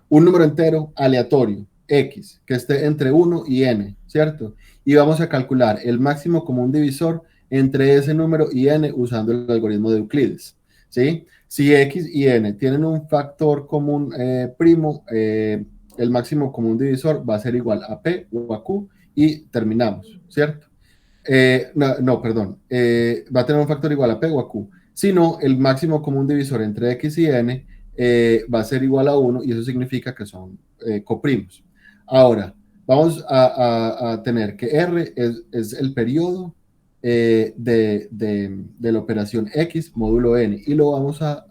un número entero aleatorio, x, que esté entre 1 y n, ¿cierto? Y vamos a calcular el máximo común divisor entre ese número y n usando el algoritmo de Euclides, ¿sí? Si x y n tienen un factor común primo, el máximo común divisor va a ser igual a p o a q y terminamos, ¿cierto? Perdón, va a tener un factor igual a P o a Q. Si no, el máximo común divisor entre X y N va a ser igual a 1 y eso significa que son coprimos. Ahora, vamos a tener que R es el periodo de la operación X módulo N y lo vamos a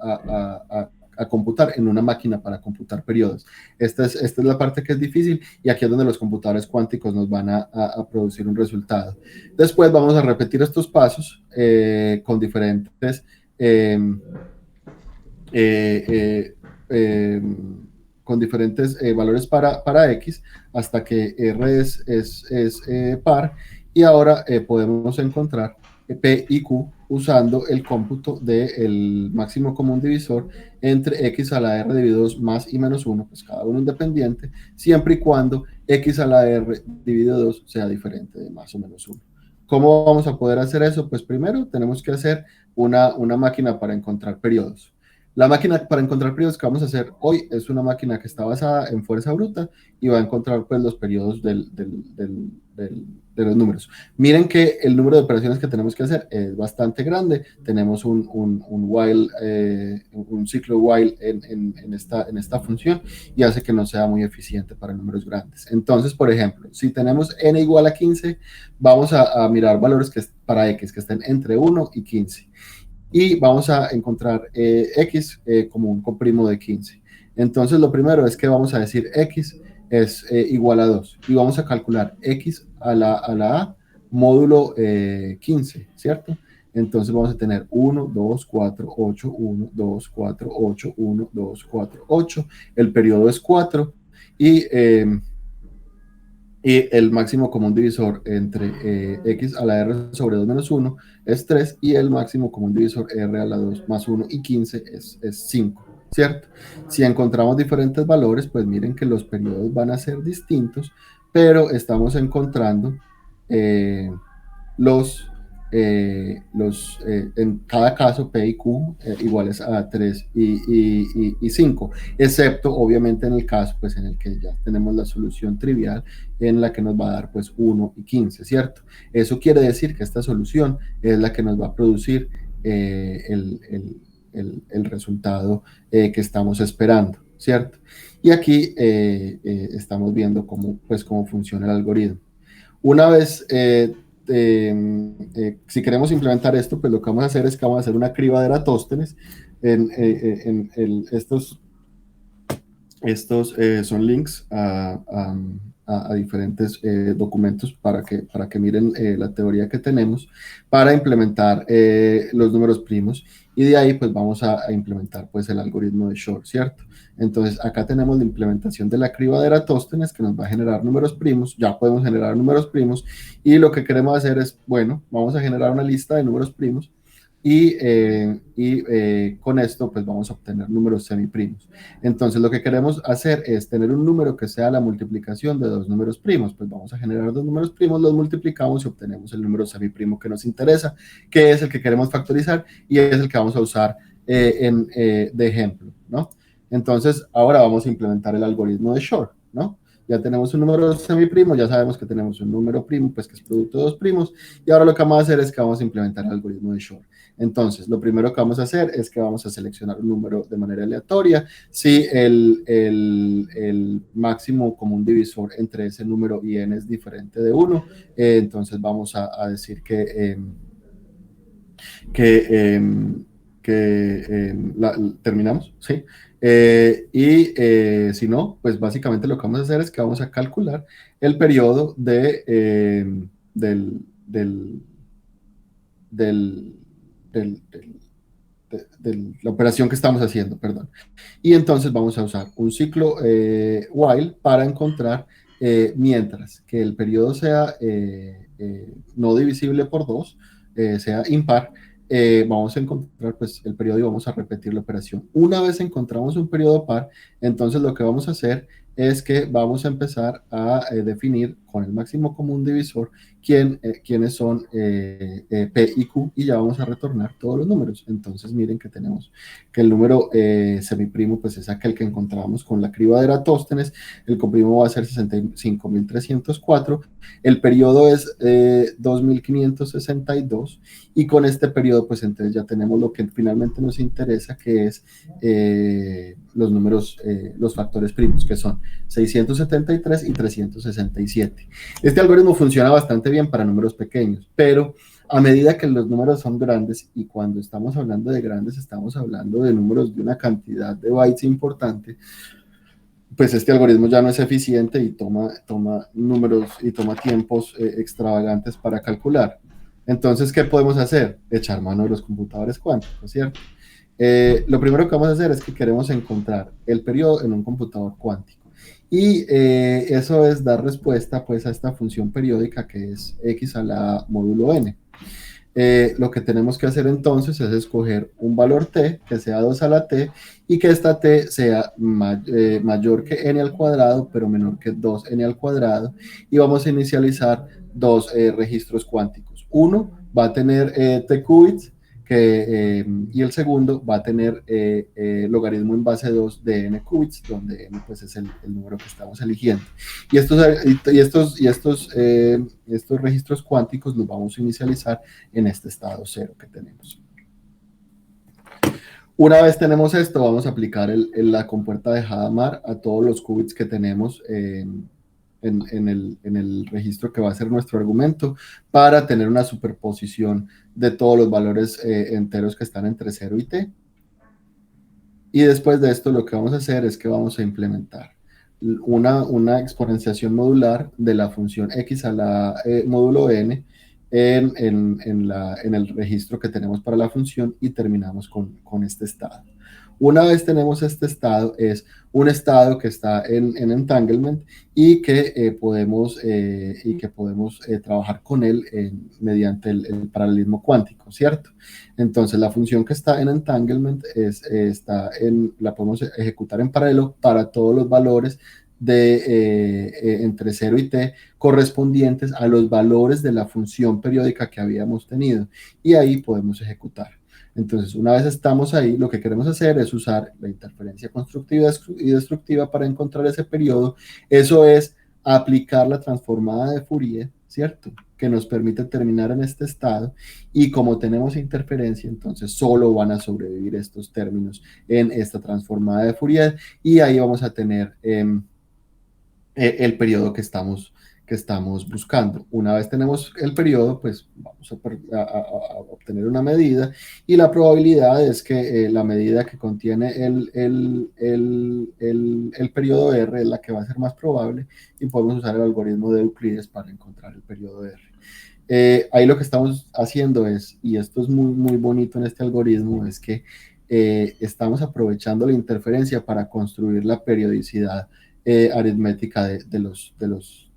computar en una máquina para computar periodos. Esta es la parte que es difícil y aquí es donde los computadores cuánticos nos van a producir un resultado. Después vamos a repetir estos pasos con diferentes valores para X hasta que R es par y ahora podemos encontrar P y Q usando el cómputo del máximo común divisor entre x a la r dividido 2 más y menos 1, pues cada uno independiente, siempre y cuando x a la r dividido 2 sea diferente de más o menos 1. ¿Cómo vamos a poder hacer eso? Pues primero tenemos que hacer una máquina para encontrar periodos. La máquina para encontrar periodos que vamos a hacer hoy es una máquina que está basada en fuerza bruta y va a encontrar pues los periodos de los números. Miren que el número de operaciones que tenemos que hacer es bastante grande. Tenemos un ciclo while en esta función y hace que no sea muy eficiente para números grandes. Entonces, por ejemplo, si tenemos n igual a 15, vamos a mirar valores para x que estén entre 1 y 15. Y vamos a encontrar x como un coprimo de 15. Entonces, lo primero es que vamos a decir x es igual a 2 y vamos a calcular x a la a módulo 15, ¿cierto? Entonces vamos a tener 1, 2, 4, 8, 1, 2, 4, 8, 1, 2, 4, 8. El periodo es 4 y el máximo común divisor entre x a la r sobre 2 menos 1 es 3 y el máximo común divisor r a la 2 más 1 y 15 es 5, ¿cierto? Si encontramos diferentes valores, pues miren que los periodos van a ser distintos, pero estamos encontrando en cada caso P y Q iguales a 3 y 5, excepto obviamente en el caso pues en el que ya tenemos la solución trivial en la que nos va a dar pues 1 y 15, ¿cierto? Eso quiere decir que esta solución es la que nos va a producir el resultado que estamos esperando, ¿cierto? Y aquí estamos viendo cómo funciona el algoritmo. Una vez si queremos implementar esto, pues lo que vamos a hacer es que vamos a hacer una criba de Eratóstenes. Estos son links a diferentes documentos para que miren la teoría que tenemos para implementar los números primos y de ahí pues vamos a implementar pues el algoritmo de Shor, ¿cierto? Entonces acá tenemos la implementación de la criba de Eratóstenes que nos va a generar números primos, ya podemos generar números primos y lo que queremos hacer es, bueno, vamos a generar una lista de números primos y con esto pues vamos a obtener números semiprimos. Entonces lo que queremos hacer es tener un número que sea la multiplicación de dos números primos, pues vamos a generar dos números primos, los multiplicamos y obtenemos el número semiprimo que nos interesa, que es el que queremos factorizar y es el que vamos a usar de ejemplo, ¿no? Entonces ahora vamos a implementar el algoritmo de Shor, ¿no? Ya tenemos un número semiprimo, ya sabemos que tenemos un número primo, pues que es producto de dos primos, y ahora lo que vamos a hacer es que vamos a implementar el algoritmo de Shor. Entonces, lo primero que vamos a hacer es que vamos a seleccionar un número de manera aleatoria. Si el máximo común divisor entre ese número y n es diferente de 1, entonces vamos a decir terminamos, ¿sí? Si no, pues básicamente lo que vamos a hacer es que vamos a calcular el periodo del, del, del, de la operación que estamos haciendo, perdón. Y entonces vamos a usar un ciclo while para encontrar mientras que el periodo sea no divisible por 2, sea impar, vamos a encontrar pues el periodo y vamos a repetir la operación. Una vez encontramos un periodo par, entonces lo que vamos a hacer es que vamos a empezar a definir con el máximo común divisor quiénes son P y Q, y ya vamos a retornar todos los números. Entonces miren que tenemos que el número semiprimo pues es aquel que encontramos con la criba de Eratóstenes, el comprimo va a ser 65.304, el periodo es 2.562, y con este periodo pues entonces ya tenemos lo que finalmente nos interesa, que es los números, los factores primos, que son 673 y 367. Este algoritmo funciona bastante bien para números pequeños, pero a medida que los números son grandes, y cuando estamos hablando de grandes estamos hablando de números de una cantidad de bytes importante, pues este algoritmo ya no es eficiente y toma números y toma tiempos extravagantes para calcular. Entonces, ¿qué podemos hacer? Echar mano de los computadores cuánticos, ¿cierto? Lo primero que vamos a hacer es que queremos encontrar el periodo en un computador cuántico. Y eso es dar respuesta pues a esta función periódica que es x a la módulo n. Lo que tenemos que hacer entonces es escoger un valor t que sea 2 a la t, y que esta t sea mayor que n al cuadrado pero menor que 2n al cuadrado, y vamos a inicializar dos registros cuánticos. Uno va a tener t qubits, y el segundo va a tener logaritmo en base 2 de n qubits, donde n pues es el número que estamos eligiendo. Y estos registros cuánticos los vamos a inicializar en este estado cero que tenemos. Una vez tenemos esto, vamos a aplicar la compuerta de Hadamard a todos los qubits que tenemos en el registro que va a ser nuestro argumento, para tener una superposición de todos los valores enteros que están entre 0 y t. Y después de esto lo que vamos a hacer es que vamos a implementar una exponenciación modular de la función x a la módulo n en el registro que tenemos para la función, y terminamos con este estado. Una vez tenemos este estado, es un estado que está en entanglement, y que podemos trabajar con él mediante el paralelismo cuántico, ¿cierto? Entonces la función que está en entanglement la podemos ejecutar en paralelo para todos los valores entre 0 y t correspondientes a los valores de la función periódica que habíamos tenido, y ahí podemos ejecutar. Entonces, una vez estamos ahí, lo que queremos hacer es usar la interferencia constructiva y destructiva para encontrar ese periodo. Eso es aplicar la transformada de Fourier, ¿cierto?, que nos permite terminar en este estado, y como tenemos interferencia, entonces solo van a sobrevivir estos términos en esta transformada de Fourier, y ahí vamos a tener el periodo que estamos buscando. Una vez tenemos el periodo, pues vamos a obtener una medida, y la probabilidad es que la medida que contiene el periodo R es la que va a ser más probable, y podemos usar el algoritmo de Euclides para encontrar el periodo R. Ahí lo que estamos haciendo es, y esto es muy, muy bonito en este algoritmo, es que estamos aprovechando la interferencia para construir la periodicidad aritmética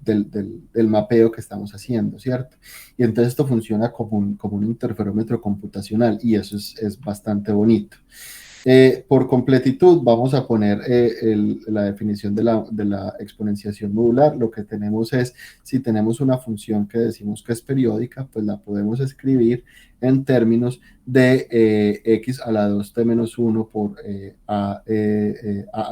del mapeo que estamos haciendo, ¿cierto? Y entonces esto funciona como un interferómetro computacional, y eso es bastante bonito. Por completitud vamos a poner la definición de la exponenciación modular. Lo que tenemos es, si tenemos una función que decimos que es periódica, pues la podemos escribir en términos de x a la 2t menos 1 por a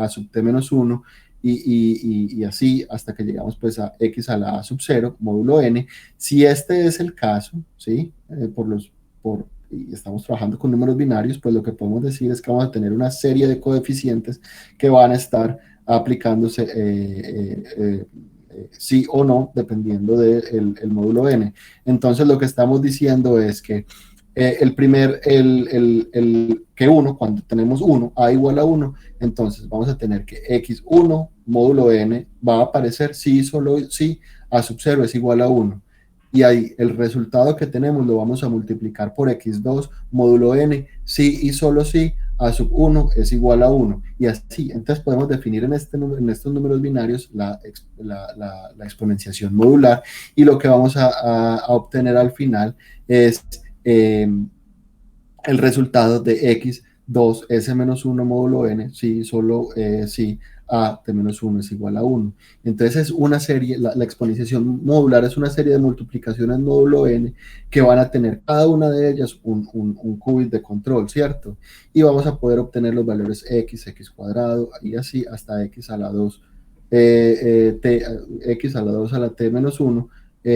sub t menos 1, y así hasta que llegamos pues a x a la a sub 0 módulo n. Si este es el caso, ¿sí? Y estamos trabajando con números binarios, pues lo que podemos decir es que vamos a tener una serie de coeficientes que van a estar aplicándose sí o no, dependiendo del módulo n. Entonces lo que estamos diciendo es que que 1, cuando tenemos 1, a igual a 1, entonces vamos a tener que x1 módulo n va a aparecer si solo si a sub 0 es igual a 1. y ahí el resultado que tenemos lo vamos a multiplicar por x2 módulo n, si y solo si a sub 1 es igual a 1, y así. Entonces podemos definir en estos números binarios la exponenciación modular, y lo que vamos a obtener al final es el resultado de x2 s-1 módulo n, si solo si a de menos 1 es igual a 1. Entonces es una serie, la exponenciación modular es una serie de multiplicaciones módulo n que van a tener cada una de ellas un qubit de control, ¿cierto? Y vamos a poder obtener los valores x cuadrado y así hasta x a la 2, x a la 2 a la t menos 1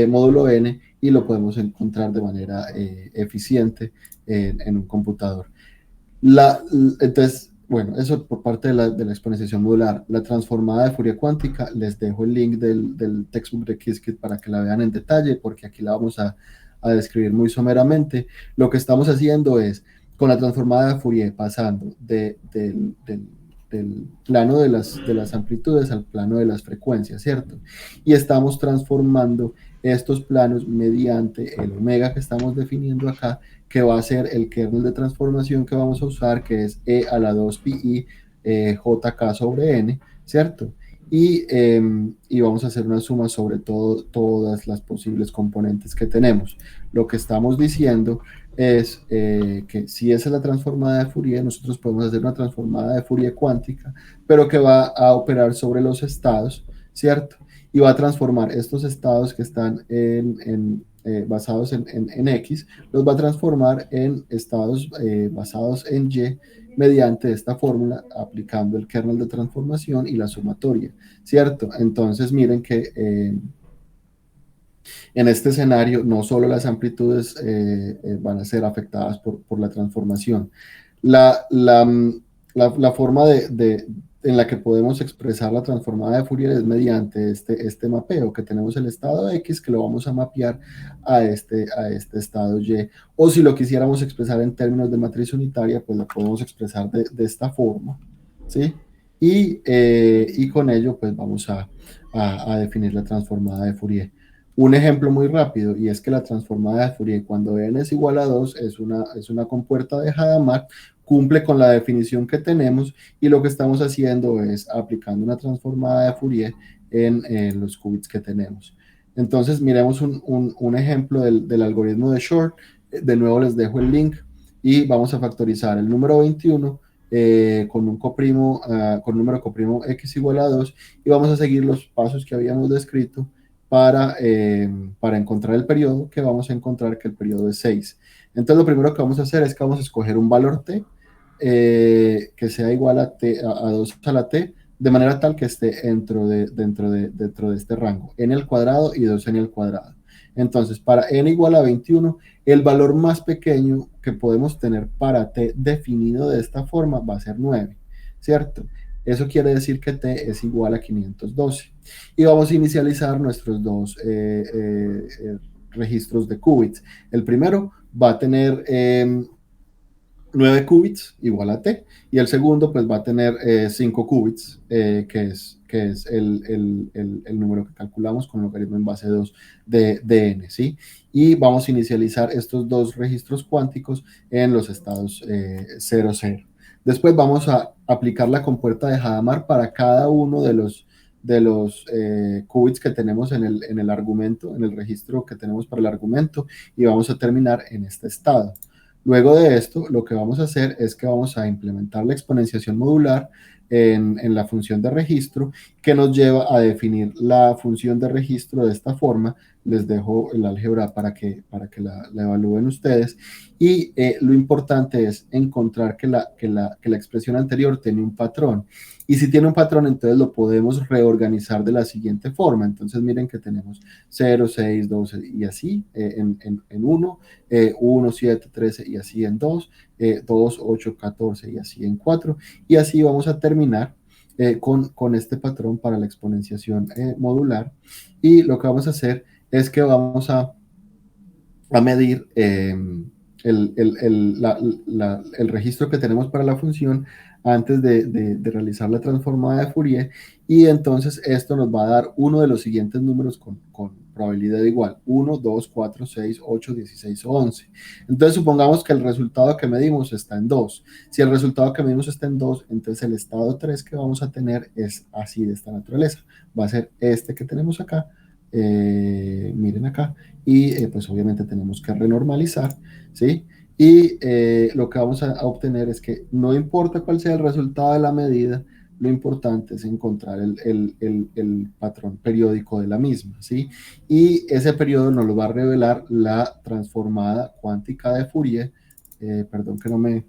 módulo n, y lo podemos encontrar de manera eficiente en un computador. Entonces, bueno, eso por parte de la exponenciación modular. La transformada de Fourier cuántica, les dejo el link del textbook de Qiskit para que la vean en detalle, porque aquí la vamos a describir muy someramente. Lo que estamos haciendo es, con la transformada de Fourier, pasando del plano de las amplitudes al plano de las frecuencias, ¿cierto? Y estamos transformando estos planos mediante el omega que estamos definiendo acá, que va a ser el kernel de transformación que vamos a usar, que es e a la 2 pi jk sobre n, ¿cierto? Y vamos a hacer una suma sobre todas las posibles componentes que tenemos. Lo que estamos diciendo es que si esa es la transformada de Fourier, nosotros podemos hacer una transformada de Fourier cuántica, pero que va a operar sobre los estados, ¿cierto? Y va a transformar estos estados que están basados en X, los va a transformar en estados basados en Y mediante esta fórmula, aplicando el kernel de transformación y la sumatoria, ¿cierto? Entonces miren que en este escenario no solo las amplitudes van a ser afectadas por la transformación. La forma en la que podemos expresar la transformada de Fourier es mediante este mapeo, que tenemos el estado X, que lo vamos a mapear a este estado Y. O si lo quisiéramos expresar en términos de matriz unitaria, pues lo podemos expresar de esta forma, ¿sí? Y con ello, pues vamos a definir la transformada de Fourier. Un ejemplo muy rápido, y es que la transformada de Fourier, cuando n es igual a 2, es una compuerta de Hadamard, cumple con la definición que tenemos, y lo que estamos haciendo es aplicando una transformada de Fourier en los qubits que tenemos. Entonces, miremos un ejemplo del algoritmo de Shor. De nuevo les dejo el link, y vamos a factorizar el número 21 con un número coprimo x igual a 2, y vamos a seguir los pasos que habíamos descrito para encontrar el periodo, que vamos a encontrar que el periodo es 6. Entonces lo primero que vamos a hacer es que vamos a escoger un valor t que sea igual a 2 a la t, de manera tal que esté dentro de este rango, n al cuadrado y 2n al cuadrado. Entonces, para n igual a 21, el valor más pequeño que podemos tener para t definido de esta forma va a ser 9, ¿cierto? Eso quiere decir que t es igual a 512. Y vamos a inicializar nuestros dos registros de qubits. El primero va a tener 9 qubits igual a t, y el segundo pues va a tener 5 qubits, que es el número que calculamos con logaritmo en base 2 de n, ¿sí? Y vamos a inicializar estos dos registros cuánticos en los estados 0, 0. Después vamos a aplicar la compuerta de Hadamard para cada uno de los qubits que tenemos en el argumento, en el registro que tenemos para el argumento, y vamos a terminar en este estado. Luego de esto, lo que vamos a hacer es que vamos a implementar la exponenciación modular en la función de registro, que nos lleva a definir la función de registro de esta forma. Les dejo el álgebra para que la evalúen ustedes. Y lo importante es encontrar que la expresión anterior tiene un patrón. Y si tiene un patrón, entonces lo podemos reorganizar de la siguiente forma. Entonces miren que tenemos 0, 6, 12 y así en 1, 1, 7, 13 y así en 2, 2, 8, 14 y así en 4. Y así vamos a terminar con este patrón para la exponenciación modular. Y lo que vamos a hacer es que vamos a medir el registro que tenemos para la función antes de realizar la transformada de Fourier, y entonces esto nos va a dar uno de los siguientes números con probabilidad igual: 1, 2, 4, 6, 8, 16 o 11. Entonces supongamos que el resultado que medimos está en 2. Si el resultado que medimos está en 2, entonces el estado 3 que vamos a tener es así, de esta naturaleza. Va a ser este que tenemos acá, miren acá, y pues obviamente tenemos que renormalizar, ¿sí? Y lo que vamos a obtener es que no importa cuál sea el resultado de la medida, lo importante es encontrar el patrón periódico de la misma, ¿sí? Y ese periodo nos lo va a revelar la transformada cuántica de Fourier. Perdón que no me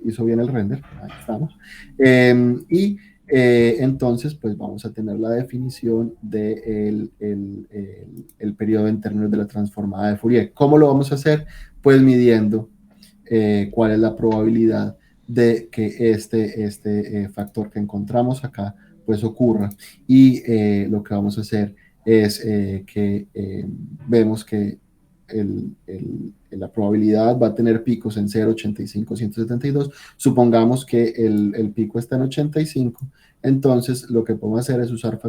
hizo bien el render, ahí estamos. Y entonces, pues vamos a tener la definición del el periodo en términos de la transformada de Fourier. ¿Cómo lo vamos a hacer? Pues midiendo cuál es la probabilidad de que este factor que encontramos acá pues ocurra. Y lo que vamos a hacer es que vemos que la probabilidad va a tener picos en 0, 85, 172. Supongamos que el pico está en 85, entonces lo que podemos hacer es usar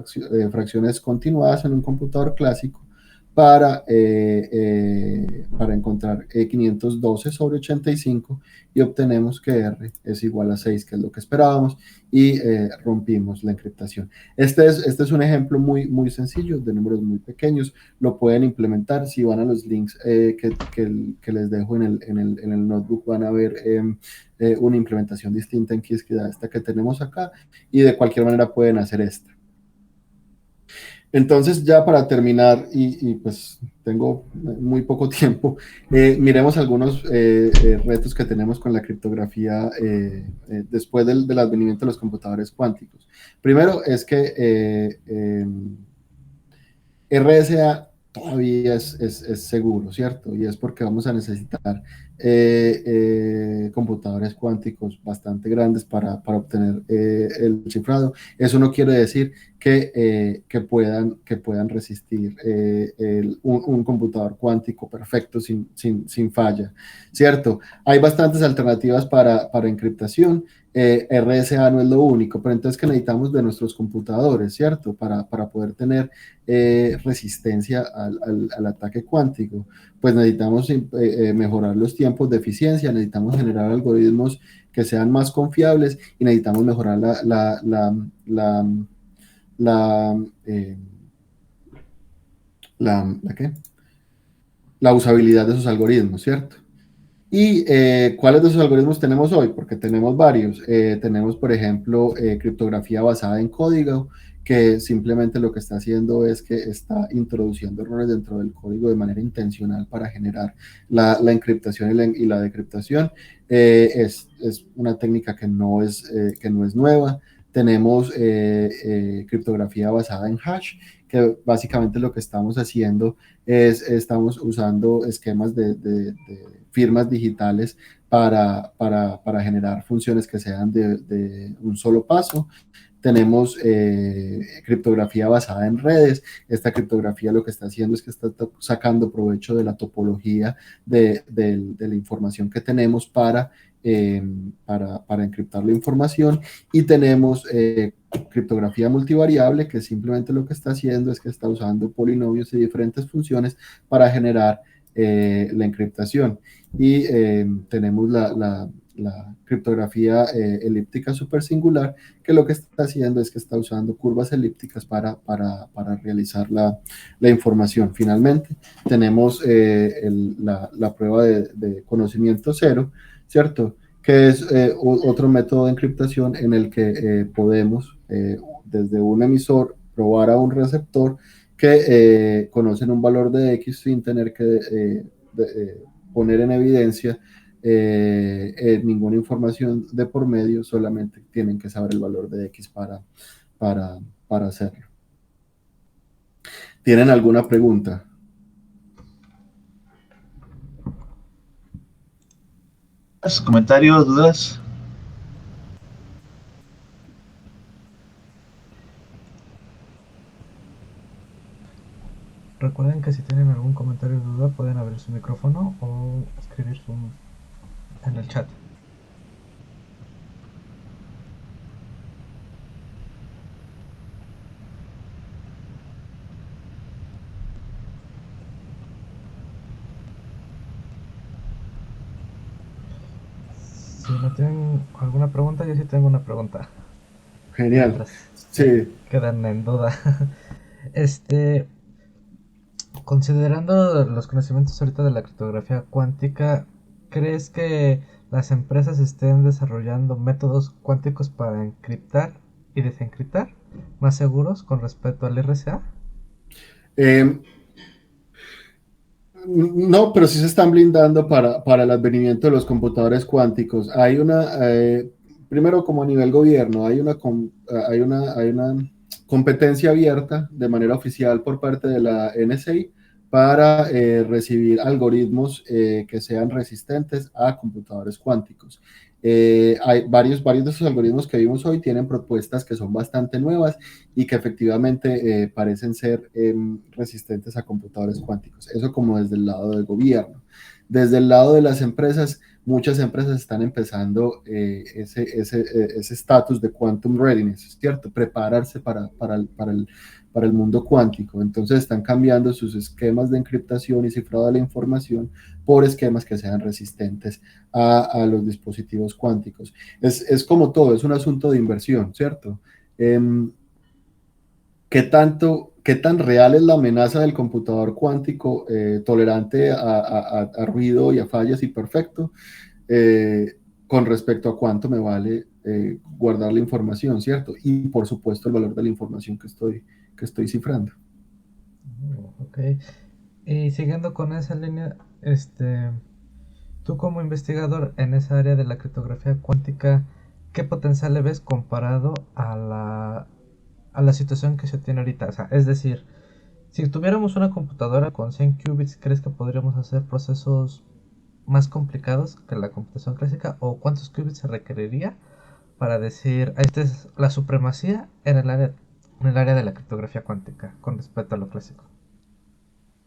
fracciones continuadas en un computador clásico para encontrar 512 sobre 85, y obtenemos que R es igual a 6, que es lo que esperábamos, y rompimos la encriptación. Este es un ejemplo muy, muy sencillo, de números muy pequeños. Lo pueden implementar si van a los links que les dejo en el notebook. Van a ver una implementación distinta en Qiskit a esta que tenemos acá, y de cualquier manera pueden hacer esta. Entonces, ya para terminar, y pues tengo muy poco tiempo, miremos algunos retos que tenemos con la criptografía después del advenimiento de los computadores cuánticos. Primero es que RSA todavía es seguro, ¿cierto? Y es porque vamos a necesitar computadores cuánticos bastante grandes para obtener el cifrado. Eso no quiere decir que puedan resistir un computador cuántico perfecto sin falla, ¿cierto? Hay bastantes alternativas para encriptación. RSA no es lo único, pero entonces que necesitamos de nuestros computadores, ¿cierto? Para poder tener resistencia al ataque cuántico. Pues necesitamos mejorar los tiempos de eficiencia, necesitamos generar algoritmos que sean más confiables, y necesitamos mejorar eh, ¿qué? La usabilidad de esos algoritmos, ¿cierto? ¿Y cuáles de esos algoritmos tenemos hoy? Porque tenemos varios. Tenemos, por ejemplo, criptografía basada en código, que simplemente lo que está haciendo es que está introduciendo errores dentro del código de manera intencional para generar la encriptación y la decriptación. Es una técnica que no es nueva. Tenemos criptografía basada en hash, que básicamente lo que estamos haciendo estamos usando esquemas de firmas digitales para generar funciones que sean de un solo paso. Tenemos criptografía basada en redes. Esta criptografía lo que está haciendo es que está sacando provecho de la topología de la información que tenemos para encriptar la información. Y tenemos criptografía multivariable, que simplemente lo que está haciendo es que está usando polinomios y diferentes funciones para generar la encriptación. Y tenemos la criptografía elíptica supersingular, que lo que está haciendo es que está usando curvas elípticas para realizar la información. Finalmente, tenemos la prueba de conocimiento cero, ¿cierto? Que es otro método de encriptación en el que podemos, desde un emisor, probar a un receptor que conocen un valor de X sin tener que poner en evidencia ninguna información de por medio, solamente tienen que saber el valor de X para hacerlo. ¿Tienen alguna pregunta? ¿Comentarios, dudas? Recuerden que si tienen algún comentario o duda pueden abrir su micrófono o escribir en el chat. Si no tienen alguna pregunta, yo sí tengo una pregunta. Genial. Mientras Sí. quedan en duda. Este, Considerando los conocimientos ahorita de la criptografía cuántica, ¿crees que las empresas estén desarrollando métodos cuánticos para encriptar y desencriptar más seguros con respecto al RSA? Eh, no, pero sí se están blindando para el advenimiento de los computadores cuánticos. Primero como a nivel gobierno, hay una competencia abierta de manera oficial por parte de la NSA para recibir algoritmos que sean resistentes a computadores cuánticos. Hay varios de esos algoritmos que vimos hoy tienen propuestas que son bastante nuevas y que efectivamente parecen ser resistentes a computadores cuánticos. Eso como desde el lado del gobierno. Desde el lado de las empresas, muchas empresas están empezando ese estatus de quantum readiness, ¿cierto? Prepararse para el mundo cuántico. Entonces están cambiando sus esquemas de encriptación y cifrado de la información por esquemas que sean resistentes a los dispositivos cuánticos. Es como todo, es un asunto de inversión, ¿cierto? ¿Qué tan real es la amenaza del computador cuántico tolerante a ruido y a fallas y perfecto con respecto a cuánto me vale guardar la información, ¿cierto? Y por supuesto el valor de la información que estoy cifrando. Ok. Y siguiendo con esa línea, tú como investigador en esa área de la criptografía cuántica, ¿qué potencial le ves comparado a la situación que se tiene ahorita? O sea, es decir, si tuviéramos una computadora con 100 qubits, ¿crees que podríamos hacer procesos más complicados que la computación clásica? ¿O cuántos qubits se requeriría para decir, esta es la supremacía en el área de la criptografía cuántica con respecto a lo clásico?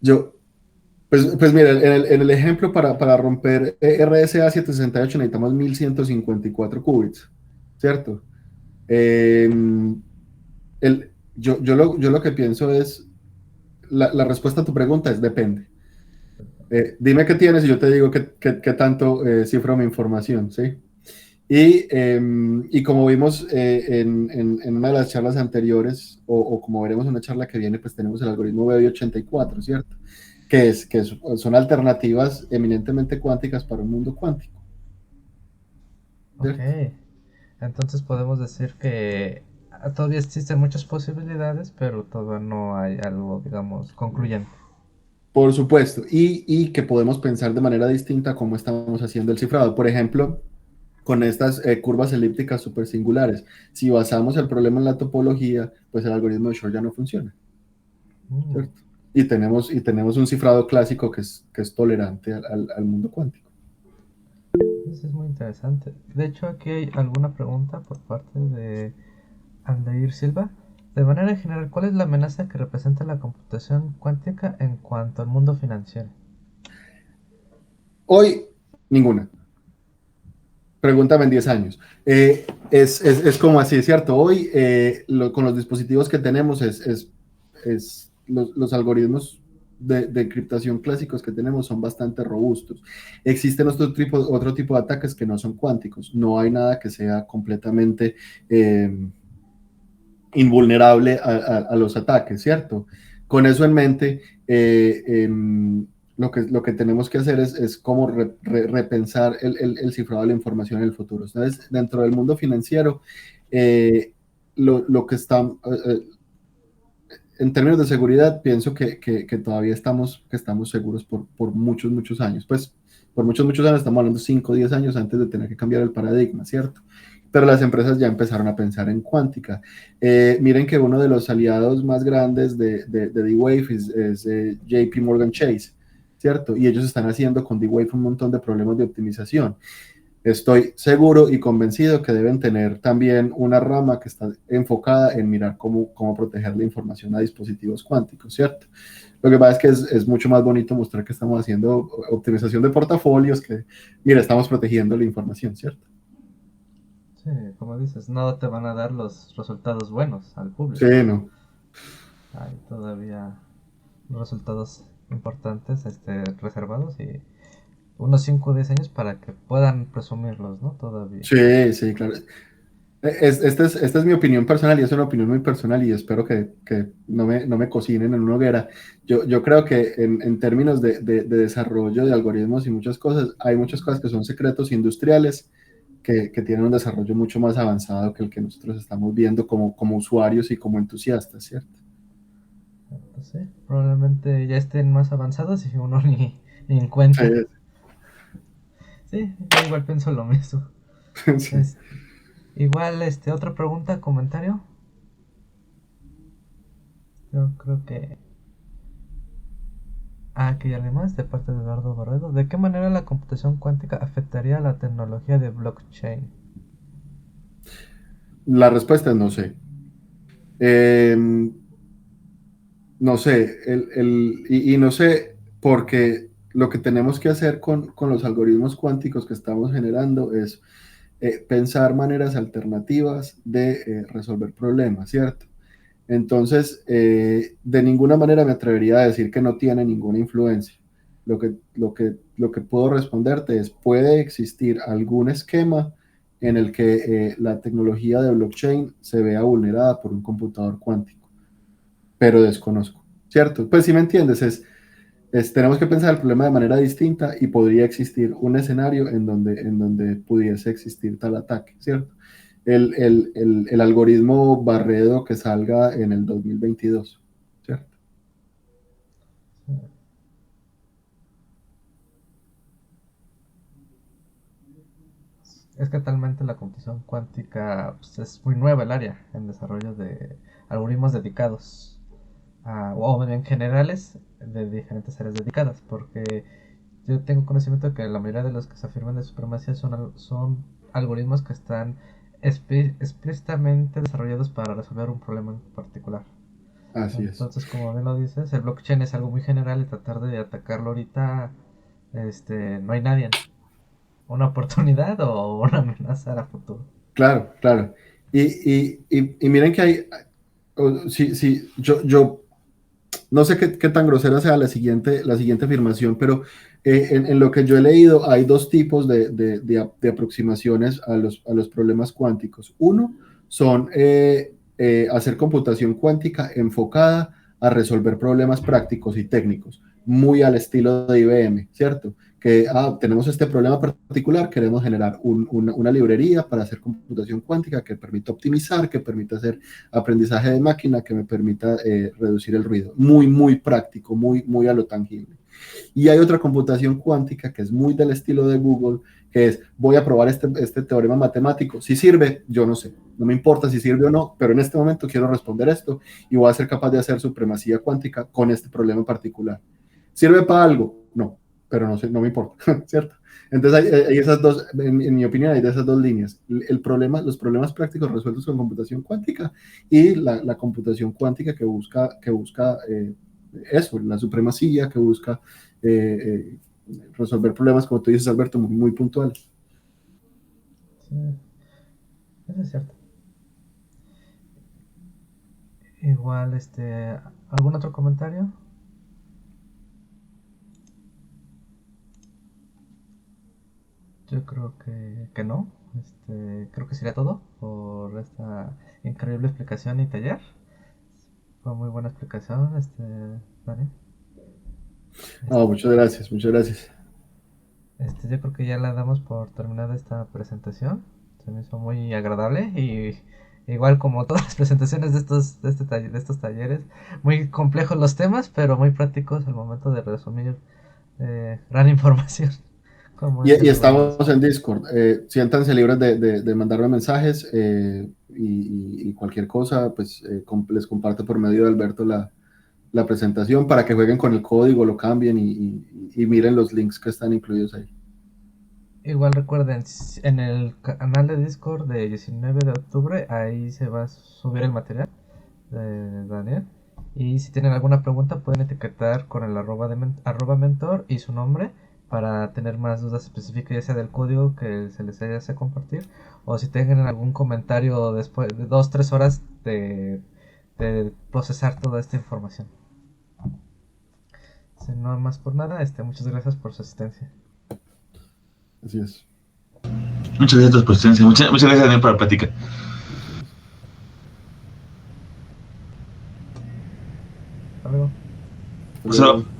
Yo, pues mira, en el ejemplo para romper RSA 768 necesitamos 1154 qubits, ¿cierto? Eh, yo lo que pienso es, la respuesta a tu pregunta es depende. Dime qué tienes y yo te digo qué tanto cifro mi información, ¿sí? Y como vimos en una de las charlas anteriores, o como veremos en una charla que viene, pues tenemos el algoritmo BB84, ¿cierto? Son alternativas eminentemente cuánticas para un mundo cuántico, Ok, ¿cierto? entonces podemos decir que todavía existen muchas posibilidades, pero todavía no hay algo, digamos, concluyente. Por supuesto, y que podemos pensar de manera distinta cómo estamos haciendo el cifrado. Por ejemplo, con estas curvas elípticas super singulares. Si basamos el problema en la topología, pues el algoritmo de Shor ya no funciona, Mm, ¿cierto? Y tenemos un cifrado clásico que es tolerante al mundo cuántico. Eso es muy interesante. De hecho, aquí hay alguna pregunta por parte de Aldair Silva. De manera general, ¿cuál es la amenaza que representa la computación cuántica en cuanto al mundo financiero? Hoy, ninguna. Pregúntame en 10 años. Es como así, ¿cierto? Hoy, con los dispositivos que tenemos, los algoritmos de encriptación clásicos que tenemos son bastante robustos. Existen otro tipo de ataques que no son cuánticos. No hay nada que sea completamente invulnerable a los ataques, ¿cierto? Con eso en mente, lo que tenemos que hacer es como repensar el cifrado de la información en el futuro. Entonces, dentro del mundo financiero, eh, lo que está, en términos de seguridad, pienso que todavía que estamos seguros por muchos años. Pues por muchos años, estamos hablando 5 o 10 años antes de tener que cambiar el paradigma, ¿cierto? Pero las empresas ya empezaron a pensar en cuántica. Miren que uno de los aliados más grandes de D-Wave es JP Morgan Chase, ¿cierto? Y ellos están haciendo con D-Wave un montón de problemas de optimización. Estoy seguro y convencido que deben tener también una rama que está enfocada en mirar cómo proteger la información a dispositivos cuánticos, ¿cierto? Lo que pasa es que es mucho más bonito mostrar que estamos haciendo optimización de portafolios que, mira, estamos protegiendo la información, ¿cierto? Sí, como dices, no te van a dar los resultados buenos al Sí, público. no. Hay todavía resultados importantes reservados y unos 5 o 10 años para que puedan presumirlos, ¿no? Todavía. Sí, sí, claro. Esta es mi opinión personal y es una opinión muy personal y espero que no me cocinen en una hoguera. Yo creo que en términos de desarrollo de algoritmos y muchas cosas, hay muchas cosas que son secretos industriales que tienen un desarrollo mucho más avanzado que el que nosotros estamos viendo como usuarios y como entusiastas, ¿cierto? Entonces, probablemente ya estén más avanzados y uno ni en cuenta. Sí, Sí, yo igual pienso lo mismo. sí. Este, igual, otra pregunta, comentario. Yo creo que aquí hay alguien más de parte de Eduardo Barredo. ¿De qué manera la computación cuántica afectaría a la tecnología de blockchain? La respuesta es no sé. Eh, no sé, y no sé, porque lo que tenemos que hacer con los algoritmos cuánticos que estamos generando es pensar maneras alternativas de resolver problemas, ¿cierto? Entonces, de ninguna manera me atrevería a decir que no tiene ninguna influencia. Lo que puedo responderte es, puede existir algún esquema en el que la tecnología de blockchain se vea vulnerada por un computador cuántico, pero desconozco, ¿cierto? Pues si me entiendes, tenemos que pensar el problema de manera distinta y podría existir un escenario en donde pudiese existir tal ataque, ¿cierto? El algoritmo Barredo que salga en el 2022, ¿cierto? Es que actualmente la computación cuántica pues, es muy nueva el área en desarrollo de algoritmos dedicados o en generales de diferentes áreas dedicadas, porque yo tengo conocimiento de que la mayoría de los que se afirman de supremacía son algoritmos que están explícitamente desarrollados para resolver un problema en particular. Así es. Entonces, como bien lo dices, el blockchain es algo muy general y tratar de atacarlo ahorita, no hay nadie. ¿Una oportunidad o una amenaza a futuro? Claro, claro. Y miren que sí, sí, yo no sé qué tan grosera sea la siguiente afirmación, pero en lo que yo he leído hay dos tipos de aproximaciones a los problemas cuánticos. Uno son hacer computación cuántica enfocada a resolver problemas prácticos y técnicos, muy al estilo de IBM, ¿cierto? Que tenemos este problema particular, queremos generar una librería para hacer computación cuántica que permita optimizar, que permita hacer aprendizaje de máquina, que me permita reducir el ruido. Muy, muy práctico, muy, muy a lo tangible. Y hay otra computación cuántica que es muy del estilo de Google, que es, voy a probar este teorema matemático. Si sirve, yo no sé, no me importa si sirve o no, pero en este momento quiero responder esto y voy a ser capaz de hacer supremacía cuántica con este problema en particular. ¿Sirve para algo? No, pero no sé, no me importa, ¿cierto? Entonces hay esas dos, en mi opinión, hay de esas dos líneas. Los problemas prácticos resueltos con computación cuántica y la computación cuántica que busca eso, la supremacía, que busca eh, resolver problemas, como tú dices, Alberto, muy, muy puntuales. Sí, eso es cierto. Igual, ¿algún otro comentario? Yo creo que no. Creo que sería todo por esta increíble explicación y taller. Fue muy buena explicación, Dani. No, muchas gracias, muchas gracias. Yo creo que ya la damos por terminada esta presentación. Se me hizo muy agradable y igual como todas las presentaciones de estos talleres, muy complejos los temas, pero muy prácticos al momento de resumir gran información, como es Y el algoritmo. estamos en Discord. Siéntanse libres de mandarme mensajes y cualquier cosa, pues les comparto por medio de Alberto la presentación para que jueguen con el código, lo cambien y miren los links que están incluidos ahí. Igual recuerden, en el canal de Discord de 19 de octubre, ahí se va a subir el material de Daniel. Y si tienen alguna pregunta, pueden etiquetar con el arroba mentor y su nombre para tener más dudas específicas, ya sea del código que se les haya hecho compartir, o si tengan algún comentario después de 2 3 horas de procesar toda esta información. Si no más por nada, muchas gracias por su asistencia. Así es. Muchas gracias por tu presencia. Muchas gracias, Daniel, por la plática. Hasta luego. Hasta Hasta luego. luego.